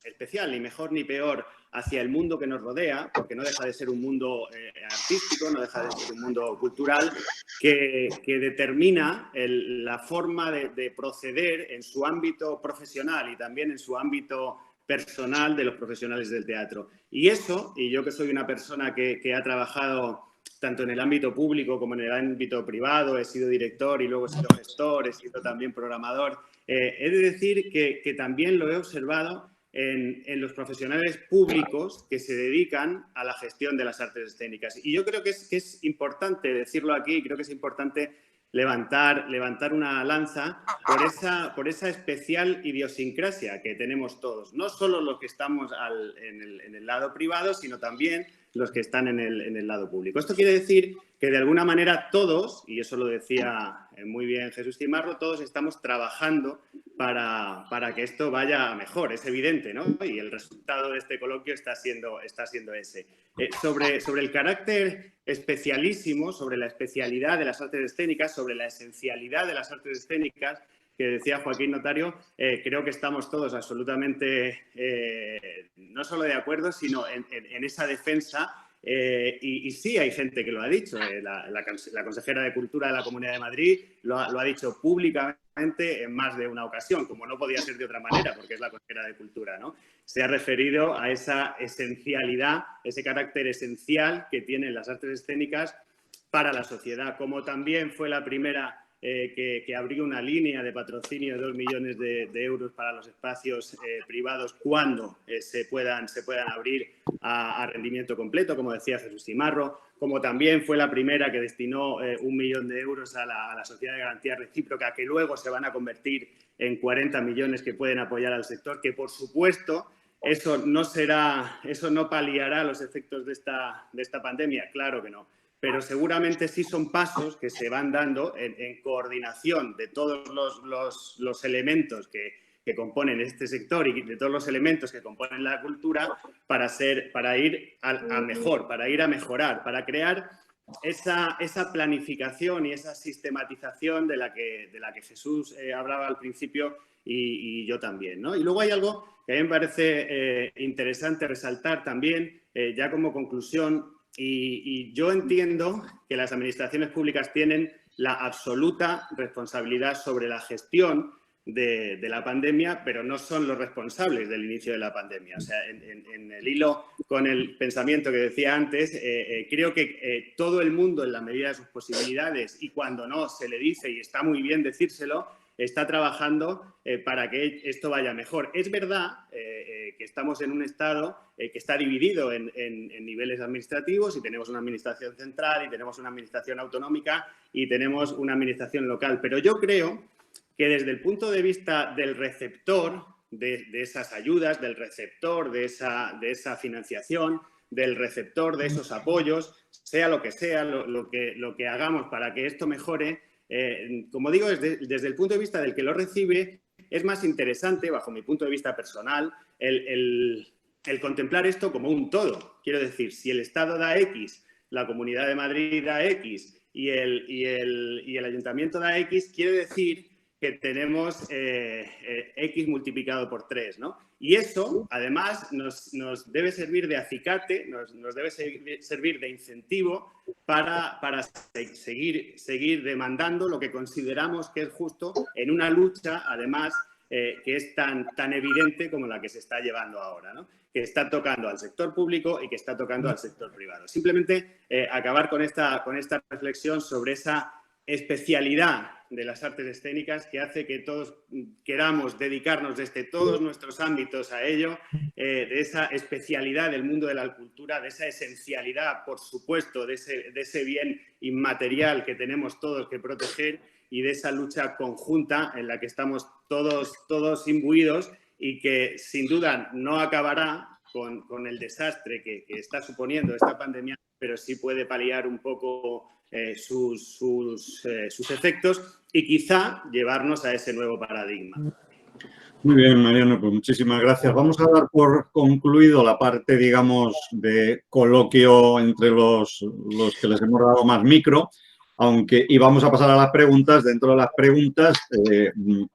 especial, ni mejor ni peor, hacia el mundo que nos rodea, porque no deja de ser un mundo artístico, no deja de ser un mundo cultural, que determina la forma de proceder en su ámbito profesional y también en su ámbito personal de los profesionales del teatro. Y yo que soy una persona que ha trabajado tanto en el ámbito público como en el ámbito privado, he sido director y luego he sido gestor, he sido también programador, he de decir que también lo he observado en los profesionales públicos que se dedican a la gestión de las artes escénicas. Y yo creo que es importante decirlo aquí, creo que es importante levantar una lanza por esa especial idiosincrasia que tenemos todos. No solo los que estamos en el lado privado, sino también los que están en el lado público. Esto quiere decir que de alguna manera todos, y eso lo decía muy bien Jesús Cimarro, todos estamos trabajando para que esto vaya mejor, es evidente, ¿no? Y el resultado de este coloquio está siendo ese. Sobre el carácter especialísimo, sobre la especialidad de las artes escénicas, sobre la esencialidad de las artes escénicas, que decía Joaquín Notario, creo que estamos todos absolutamente no solo de acuerdo, sino en esa defensa. Y sí, hay gente que lo ha dicho. La consejera de Cultura de la Comunidad de Madrid lo ha dicho públicamente en más de una ocasión, como no podía ser de otra manera, porque es la consejera de Cultura, ¿no? Se ha referido a esa esencialidad, ese carácter esencial que tienen las artes escénicas para la sociedad, como también fue la primera que abrió una línea de patrocinio de 2 millones de euros para los espacios privados cuando se puedan abrir a rendimiento completo, como decía Jesús Cimarro, como también fue la primera que destinó 1 millón de euros a la Sociedad de Garantía Recíproca, que luego se van a convertir en 40 millones que pueden apoyar al sector, que por supuesto eso no paliará los efectos de esta pandemia, claro que no. Pero seguramente sí son pasos que se van dando en coordinación de todos los elementos que componen este sector y de todos los elementos que componen la cultura para ir a mejor, para ir a mejorar, para crear esa planificación y esa sistematización de la que Jesús hablaba al principio y yo también, ¿no? Y luego hay algo que a mí me parece interesante resaltar también, ya como conclusión. Y yo entiendo que las administraciones públicas tienen la absoluta responsabilidad sobre la gestión de la pandemia, pero no son los responsables del inicio de la pandemia. O sea, en el hilo con el pensamiento que decía antes, creo que todo el mundo, en la medida de sus posibilidades, y cuando no se le dice, y está muy bien decírselo, está trabajando para que esto vaya mejor. Es verdad que estamos en un Estado que está dividido en niveles administrativos y tenemos una administración central y tenemos una administración autonómica y tenemos una administración local. Pero yo creo que desde el punto de vista del receptor de esas ayudas, del receptor de esa financiación, del receptor de esos apoyos, sea lo que hagamos para que esto mejore, como digo, desde el punto de vista del que lo recibe, es más interesante, bajo mi punto de vista personal, el contemplar esto como un todo. Quiero decir, si el Estado da X, la Comunidad de Madrid da X y el Ayuntamiento da X, quiere decir que tenemos X multiplicado por 3, ¿no? Y eso, además, nos debe servir de acicate, nos debe servir de incentivo para seguir demandando lo que consideramos que es justo en una lucha, además, que es tan evidente como la que se está llevando ahora, ¿no? Que está tocando al sector público y que está tocando al sector privado. Simplemente acabar con esta reflexión sobre esa especialidad de las artes escénicas que hace que todos queramos dedicarnos desde todos nuestros ámbitos a ello, de esa especialidad del mundo de la cultura, de esa esencialidad, por supuesto, de ese bien inmaterial que tenemos todos que proteger y de esa lucha conjunta en la que estamos todos imbuidos y que sin duda no acabará con el desastre que está suponiendo esta pandemia, pero sí puede paliar un poco sus efectos y quizá llevarnos a ese nuevo paradigma. Muy bien, Mariano, pues muchísimas gracias. Vamos a dar por concluido la parte, digamos, de coloquio entre los que les hemos dado más micro, y vamos a pasar a las preguntas. Dentro de las preguntas,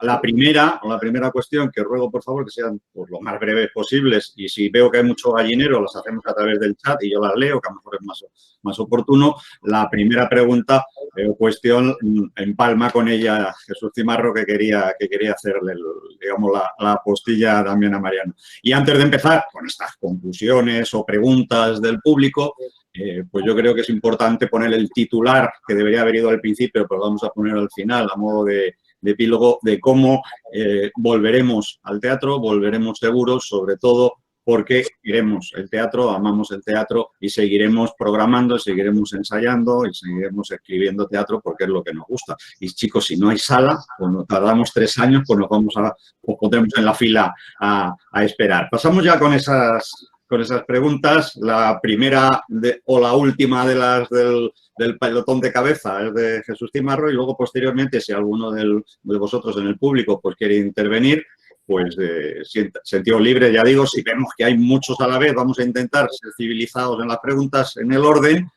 la primera cuestión, que ruego por favor que sean pues, lo más breves posibles, y si veo que hay mucho gallinero, las hacemos a través del chat y yo las leo, que a lo mejor es más oportuno. La primera pregunta o cuestión, empalma con ella Jesús Cimarro, que quería hacerle, digamos, la apostilla también a Mariano. Y antes de empezar con estas conclusiones o preguntas del público, pues yo creo que es importante poner el titular, que debería haber ido al principio, pero vamos a poner al final, a modo de epílogo, de cómo volveremos al teatro, volveremos seguros, sobre todo porque queremos el teatro, amamos el teatro y seguiremos programando, seguiremos ensayando y seguiremos escribiendo teatro porque es lo que nos gusta. Y chicos, si no hay sala, cuando tardamos 3 años, pues nos pondremos en la fila a esperar. Pasamos ya con esas preguntas. La primera o la última del pelotón de cabeza es de Jesús Cimarro y luego posteriormente, si alguno de vosotros en el público pues quiere intervenir, pues sentido libre, ya digo, si vemos que hay muchos a la vez, vamos a intentar ser civilizados en las preguntas en el orden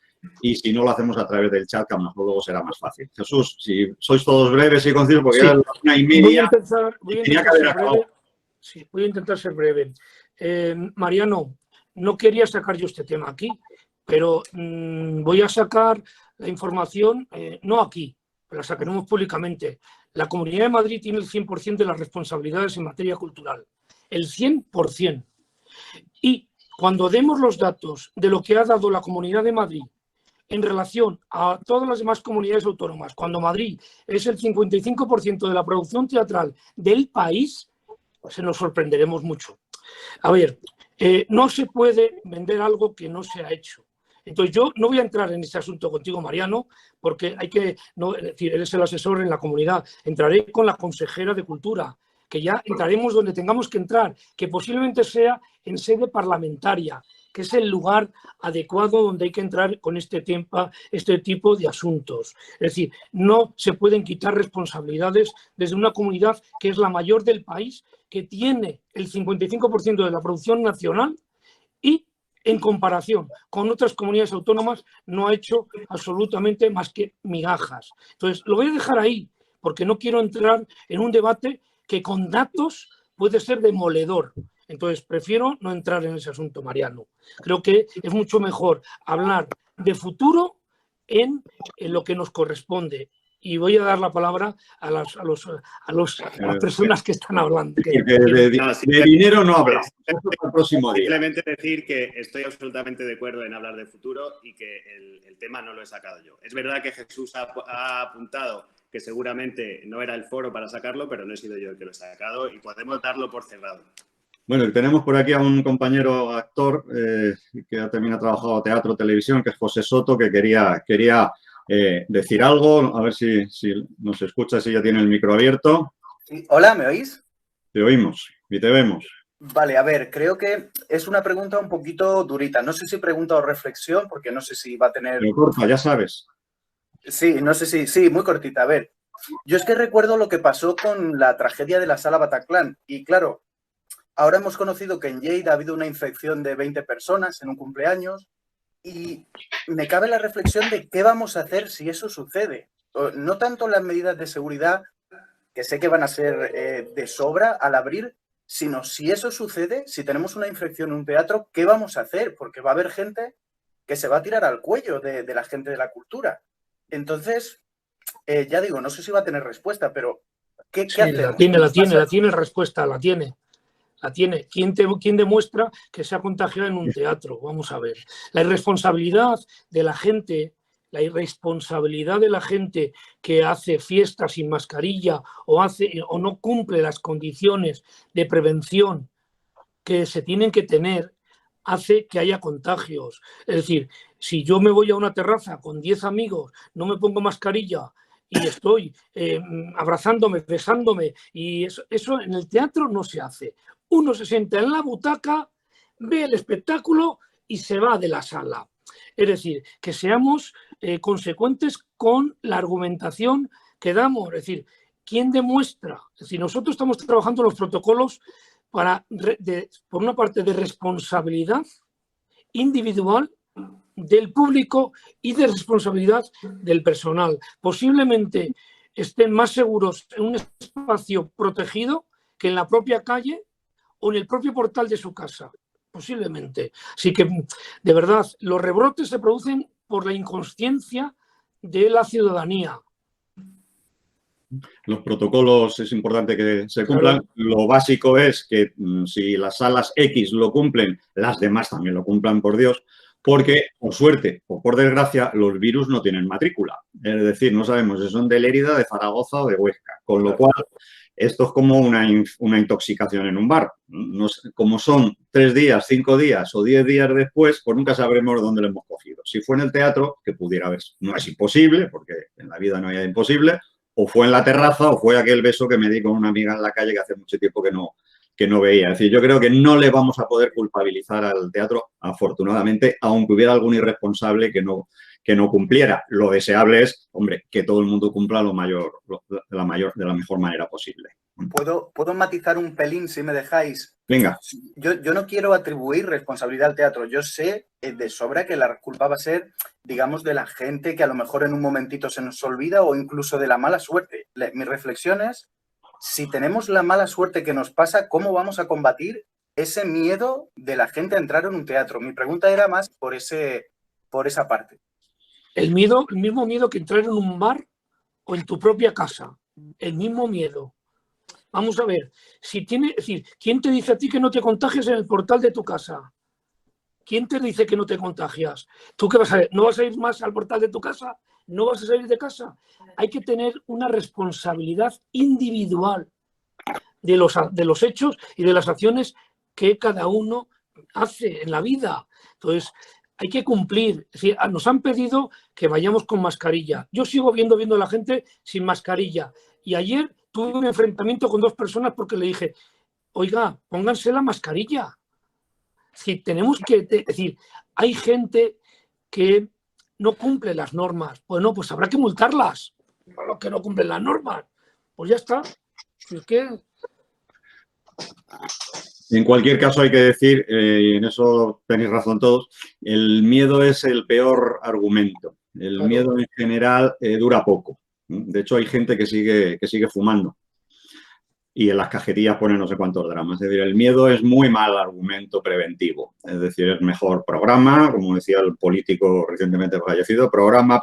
y si no lo hacemos a través del chat, que a lo mejor luego será más fácil. Jesús, si sois todos breves y concisos, porque ya es la 1:30. Voy a intentar ser breve. Mariano, no quería sacar yo este tema aquí, pero voy a sacar la información, no aquí, pero la sacaremos públicamente. La Comunidad de Madrid tiene el 100% de las responsabilidades en materia cultural, el 100%. Y cuando demos los datos de lo que ha dado la Comunidad de Madrid en relación a todas las demás comunidades autónomas, cuando Madrid es el 55% de la producción teatral del país, se nos sorprenderemos mucho. A ver, no se puede vender algo que no se ha hecho. Entonces, yo no voy a entrar en este asunto contigo, Mariano, porque hay que, no, es decir, eres el asesor en la comunidad. Entraré con la consejera de Cultura, que ya entraremos donde tengamos que entrar, que posiblemente sea en sede parlamentaria, que es el lugar adecuado donde hay que entrar con este tipo de asuntos. Es decir, no se pueden quitar responsabilidades desde una comunidad que es la mayor del país, que tiene el 55% de la producción nacional y, en comparación con otras comunidades autónomas, no ha hecho absolutamente más que migajas. Entonces, lo voy a dejar ahí, porque no quiero entrar en un debate que con datos puede ser demoledor. Entonces, prefiero no entrar en ese asunto, Mariano. Creo que es mucho mejor hablar de futuro en lo que nos corresponde. Y voy a dar la palabra a las personas que están hablando. De dinero no hablamos. Eso es el próximo día. Simplemente decir que estoy absolutamente de acuerdo en hablar de futuro y que el tema no lo he sacado yo. Es verdad que Jesús ha apuntado que seguramente no era el foro para sacarlo, pero no he sido yo el que lo he sacado y podemos darlo por cerrado. Bueno, tenemos por aquí a un compañero actor que también ha trabajado teatro, televisión, que es José Soto, que quería decir algo. A ver si nos escucha, si ya tiene el micro abierto. Sí. Hola, ¿me oís? Te oímos y te vemos. Vale, a ver, creo que es una pregunta un poquito durita. No sé si pregunta o reflexión, porque no sé si va a tener... Pero corta, ya sabes. Sí, no sé si... Sí, muy cortita. A ver, yo es que recuerdo lo que pasó con la tragedia de la Sala Bataclan. Y claro, ahora hemos conocido que en Lleida ha habido una infección de 20 personas en un cumpleaños y me cabe la reflexión de qué vamos a hacer si eso sucede. No tanto las medidas de seguridad, que sé que van a ser de sobra al abrir, sino si eso sucede, si tenemos una infección en un teatro, ¿qué vamos a hacer? Porque va a haber gente que se va a tirar al cuello de la gente de la cultura. Entonces, ya digo, no sé si va a tener respuesta, pero ¿qué hacemos? La tiene respuesta, la tiene. ¿Quién demuestra que se ha contagiado en un teatro? Vamos a ver. La irresponsabilidad de la gente que hace fiestas sin mascarilla o no cumple las condiciones de prevención que se tienen que tener, hace que haya contagios. Es decir, si yo me voy a una terraza con 10 amigos, no me pongo mascarilla y estoy abrazándome, besándome, y eso en el teatro no se hace. Uno se sienta en la butaca, ve el espectáculo y se va de la sala. Es decir, que seamos consecuentes con la argumentación que damos. Es decir, ¿quién demuestra? Es decir, nosotros estamos trabajando los protocolos por una parte de responsabilidad individual del público y de responsabilidad del personal. Posiblemente estén más seguros en un espacio protegido que en la propia calle o en el propio portal de su casa, posiblemente. Así que, de verdad, los rebrotes se producen por la inconsciencia de la ciudadanía. Los protocolos es importante que se cumplan. Claro. Lo básico es que si las salas X lo cumplen, las demás también lo cumplan, por Dios, porque, por suerte o por desgracia, los virus no tienen matrícula. Es decir, no sabemos si son de Lérida, de Zaragoza o de Huesca, con lo cual esto es como una intoxicación en un bar. Como son 3 días, 5 días o 10 días después, pues nunca sabremos dónde lo hemos cogido. Si fue en el teatro, que pudiera haber, no es imposible, porque en la vida no hay imposible, o fue en la terraza, o fue aquel beso que me di con una amiga en la calle que hace mucho tiempo que no veía. Es decir, yo creo que no le vamos a poder culpabilizar al teatro, afortunadamente, aunque hubiera algún irresponsable que no cumpliera. Lo deseable es, hombre, que todo el mundo cumpla de la mejor manera posible. ¿Puedo matizar un pelín, si me dejáis? Venga. Yo no quiero atribuir responsabilidad al teatro. Yo sé de sobra que la culpa va a ser, digamos, de la gente que a lo mejor en un momentito se nos olvida o incluso de la mala suerte. Mi reflexión es, si tenemos la mala suerte que nos pasa, ¿cómo vamos a combatir ese miedo de la gente a entrar en un teatro? Mi pregunta era más por esa parte. El mismo miedo que entrar en un bar o en tu propia casa. El mismo miedo. Vamos a ver, es decir, ¿quién te dice a ti que no te contagies en el portal de tu casa? ¿quién te dice que no te contagias? ¿Tú qué vas a hacer? ¿No vas a ir más al portal de tu casa? ¿No vas a salir de casa? Hay que tener una responsabilidad individual de los hechos y de las acciones que cada uno hace en la vida. Entonces, hay que cumplir. Es decir, nos han pedido que vayamos con mascarilla. Yo sigo viendo a la gente sin mascarilla. Y ayer tuve un enfrentamiento con 2 personas porque le dije, oiga, pónganse la mascarilla. Es decir, tenemos que... Es decir, hay gente que no cumple las normas. Bueno, pues habrá que multarlas. A los que no cumplen las normas. Pues ya está. Es que... En cualquier caso hay que decir, y en eso tenéis razón todos, el miedo es el peor argumento. El miedo en general dura poco. De hecho, hay gente que sigue fumando y en las cajetillas pone no sé cuántos dramas. Es decir, el miedo es muy mal argumento preventivo. Es decir, es mejor programa, como decía el político recientemente fallecido, programa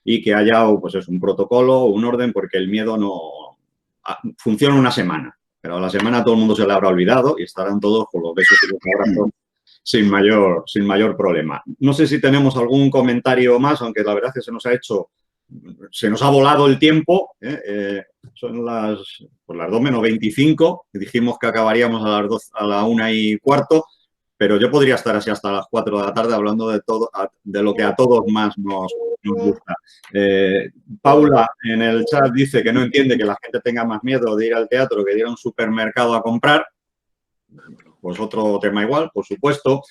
y que haya pues es un protocolo o un orden, porque el miedo no funciona una semana. Pero a la semana todo el mundo se le habrá olvidado y estarán todos con los besos y los abrazos sin mayor problema. No sé si tenemos algún comentario más, aunque la verdad es que se nos ha volado el tiempo. Son las 2 menos 25. Dijimos que acabaríamos a la 1:15, pero yo podría estar así hasta las 4 de la tarde hablando de lo que a todos más nos gusta. Paula en el chat dice que no entiende que la gente tenga más miedo de ir al teatro que de ir a un supermercado a comprar. Pues otro tema igual, por supuesto.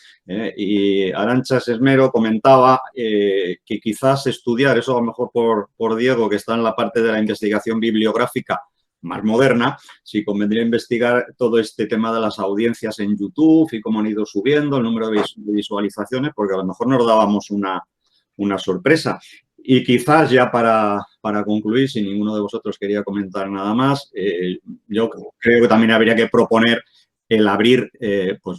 Y Arantxa Sesmero comentaba que quizás estudiar, eso a lo mejor por Diego, que está en la parte de la investigación bibliográfica más moderna, si convendría investigar todo este tema de las audiencias en YouTube y cómo han ido subiendo el número de visualizaciones, porque a lo mejor nos dábamos una sorpresa. Y quizás ya para concluir, si ninguno de vosotros quería comentar nada más, yo creo que también habría que proponer el abrir pues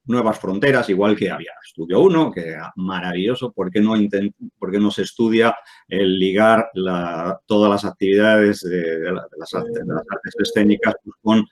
nuevas fronteras, igual que había Estudio 1, que era maravilloso. ¿Por qué no se estudia el ligar todas las actividades de las artes escénicas pues, con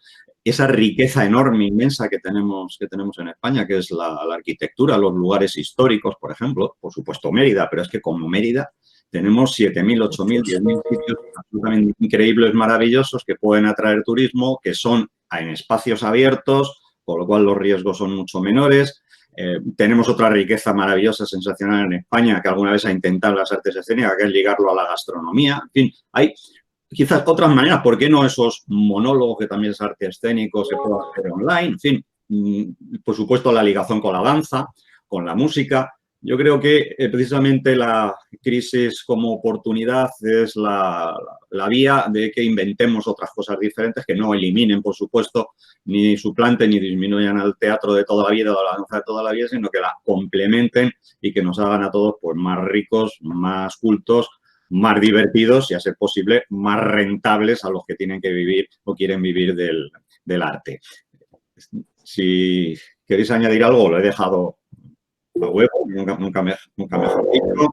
esa riqueza enorme, inmensa que tenemos en España, que es la arquitectura, los lugares históricos, por ejemplo, por supuesto Mérida, pero es que como Mérida tenemos 7.000, 8.000, 10.000 sitios absolutamente increíbles, maravillosos, que pueden atraer turismo, que son en espacios abiertos, con lo cual los riesgos son mucho menores. Tenemos otra riqueza maravillosa, sensacional en España, que alguna vez ha intentado las artes escénicas, que es ligarlo a la gastronomía. En fin, hay quizás otras maneras. ¿Por qué no esos monólogos, que también es arte escénico, se puede hacer online? En fin, por supuesto, la ligación con la danza, con la música. Yo creo que precisamente la crisis como oportunidad es la vía de que inventemos otras cosas diferentes, que no eliminen, por supuesto, ni suplanten ni disminuyan al teatro de toda la vida o a la danza de toda la vida, sino que la complementen y que nos hagan a todos pues, más ricos, más cultos, más divertidos y, a ser posible, más rentables a los que tienen que vivir o quieren vivir del arte. Si queréis añadir algo, lo he dejado a huevo, nunca mejor dicho.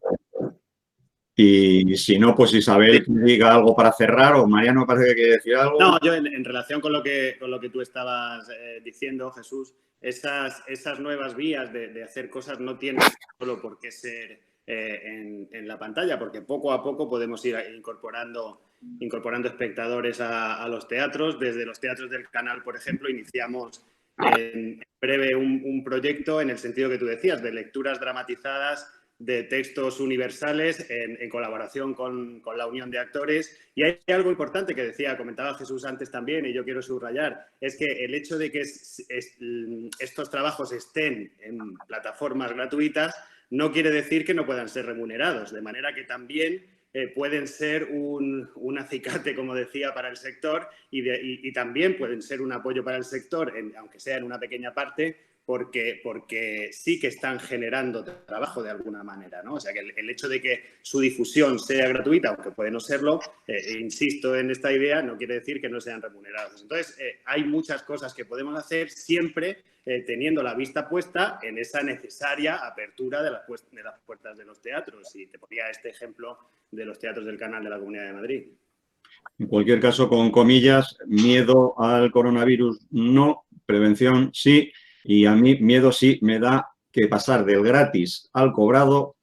Y si no, pues Isabel diga algo para cerrar, o Mariano parece que quiere decir algo. No, yo en relación con lo que tú estabas diciendo, Jesús, esas nuevas vías de hacer cosas no tienen solo por qué ser en la pantalla, porque poco a poco podemos ir incorporando espectadores a los teatros. Desde los teatros del canal, por ejemplo, iniciamos en breve un proyecto en el sentido que tú decías, de lecturas dramatizadas de textos universales en colaboración con la Unión de Actores. Y hay algo importante que comentaba Jesús antes también, y yo quiero subrayar, es que el hecho de que estos trabajos estén en plataformas gratuitas no quiere decir que no puedan ser remunerados, de manera que también pueden ser un acicate, como decía, para el sector y también pueden ser un apoyo para el sector, aunque sea en una pequeña parte, porque sí que están generando trabajo de alguna manera, ¿no? O sea, que el hecho de que su difusión sea gratuita, aunque puede no serlo, insisto en esta idea, no quiere decir que no sean remunerados. Entonces, hay muchas cosas que podemos hacer siempre teniendo la vista puesta en esa necesaria apertura de las puertas de los teatros. Y te ponía este ejemplo de los teatros del Canal de la Comunidad de Madrid. En cualquier caso, con comillas, miedo al coronavirus no, prevención sí. Y a mí miedo sí me da que pasar del gratis al cobrado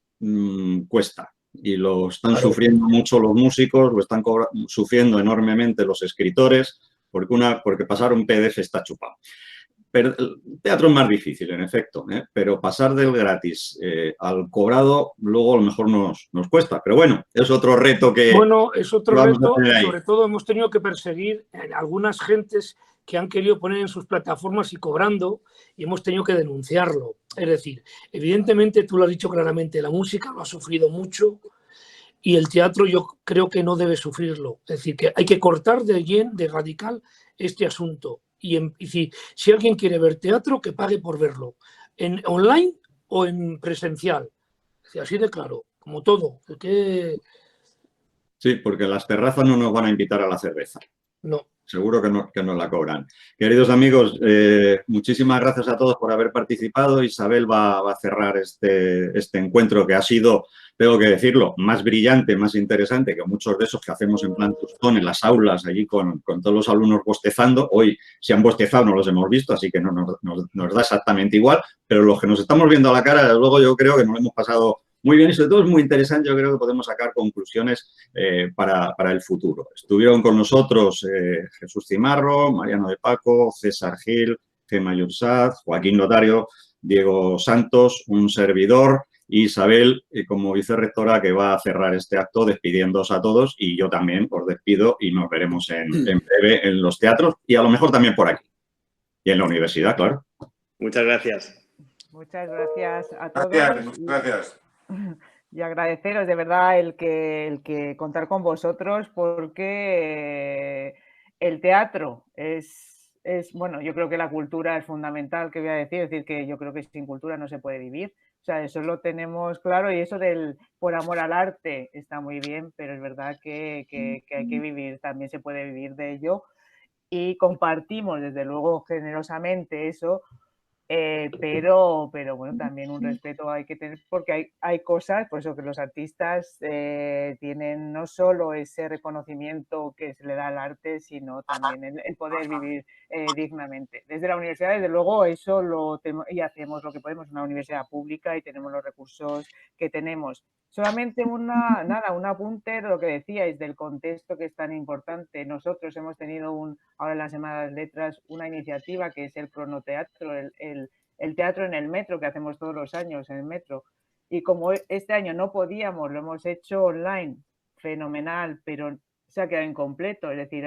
cuesta. Y lo están sufriendo mucho los músicos, lo están sufriendo enormemente los escritores, porque pasar un PDF está chupado. Pero el teatro es más difícil, en efecto, pero pasar del gratis al cobrado luego a lo mejor nos cuesta. Pero bueno, es otro reto que... Bueno, es otro reto y sobre todo hemos tenido que perseguir a algunas gentes que han querido poner en sus plataformas y cobrando y hemos tenido que denunciarlo. Es decir, evidentemente, tú lo has dicho claramente, la música lo ha sufrido mucho y el teatro yo creo que no debe sufrirlo. Es decir, que hay que cortar de radical este asunto. Y si alguien quiere ver teatro, que pague por verlo, en online o en presencial. Así de claro, como todo. Sí, porque las terrazas no nos van a invitar a la cerveza. No. Seguro que nos la cobran. Queridos amigos, muchísimas gracias a todos por haber participado. Isabel va a cerrar este encuentro que ha sido, tengo que decirlo, más brillante, más interesante que muchos de esos que hacemos en plan tostón en las aulas, allí con todos los alumnos bostezando. Hoy, si han bostezado, no los hemos visto, así que no nos da exactamente igual, pero los que nos estamos viendo a la cara, desde luego yo creo que nos hemos pasado muy bien y sobre todo es muy interesante. Yo creo que podemos sacar conclusiones para el futuro. Estuvieron con nosotros Jesús Cimarro, Mariano de Paco, César Gil, Gemma Yursaz, Joaquín Lotario, Diego Santos, un servidor, Isabel como vicerrectora, que va a cerrar este acto despidiéndoos a todos, y yo también os despido y nos veremos en breve en los teatros y a lo mejor también por aquí y en la universidad, claro. Muchas gracias. Muchas gracias a todos. Gracias, gracias. Y agradeceros de verdad el que contar con vosotros, porque el teatro es, bueno, yo creo que la cultura es fundamental, que voy a decir, es decir, que yo creo que sin cultura no se puede vivir. O sea, eso lo tenemos claro, y eso del por amor al arte está muy bien, pero es verdad que hay que vivir, también se puede vivir de ello, y compartimos desde luego generosamente eso. Pero bueno, también un respeto hay que tener, porque hay cosas, por eso que los artistas tienen no solo ese reconocimiento que se le da al arte, sino también el poder vivir dignamente. Desde la universidad, desde luego, eso y hacemos lo que podemos, una universidad pública, y tenemos los recursos que tenemos. Solamente un apunte de lo que decíais del contexto, que es tan importante. Nosotros hemos tenido ahora en la Semana de las Letras una iniciativa que es el cronoteatro, el teatro en el metro, que hacemos todos los años en el metro. Y como este año no podíamos, lo hemos hecho online, fenomenal, pero se ha quedado incompleto. Es decir,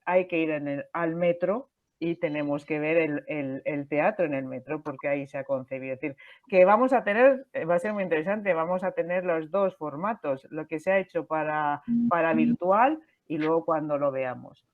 hay que ir al metro y tenemos que ver el teatro en el metro, porque ahí se ha concebido. Es decir, que vamos a tener, va a ser muy interesante, vamos a tener los dos formatos, lo que se ha hecho para virtual y luego cuando lo veamos.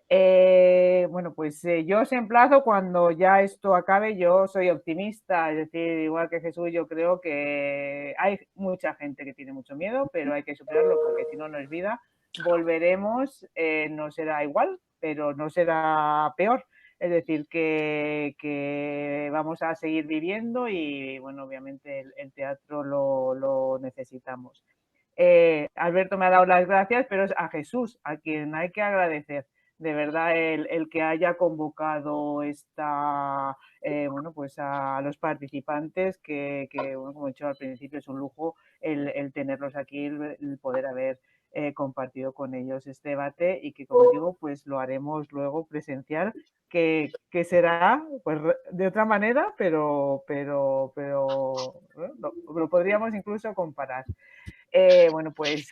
Bueno, pues yo os emplazo cuando ya esto acabe. Yo soy optimista, es decir, igual que Jesús, yo creo que hay mucha gente que tiene mucho miedo, pero hay que superarlo, porque si no, no es vida. Volveremos, no será igual, pero no será peor. Es decir, que vamos a seguir viviendo y, bueno, obviamente el teatro lo necesitamos. Alberto me ha dado las gracias, pero es a Jesús a quien hay que agradecer. De verdad, el que haya convocado bueno, pues a los participantes, que bueno, como he dicho al principio, es un lujo el tenerlos aquí, el poder haber compartido con ellos este debate, y que, como digo, pues lo haremos luego presencial, que será pues de otra manera, pero lo podríamos incluso comparar. Bueno, pues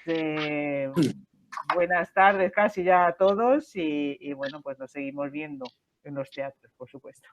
buenas tardes casi ya a todos, y bueno, pues nos seguimos viendo en los teatros, por supuesto.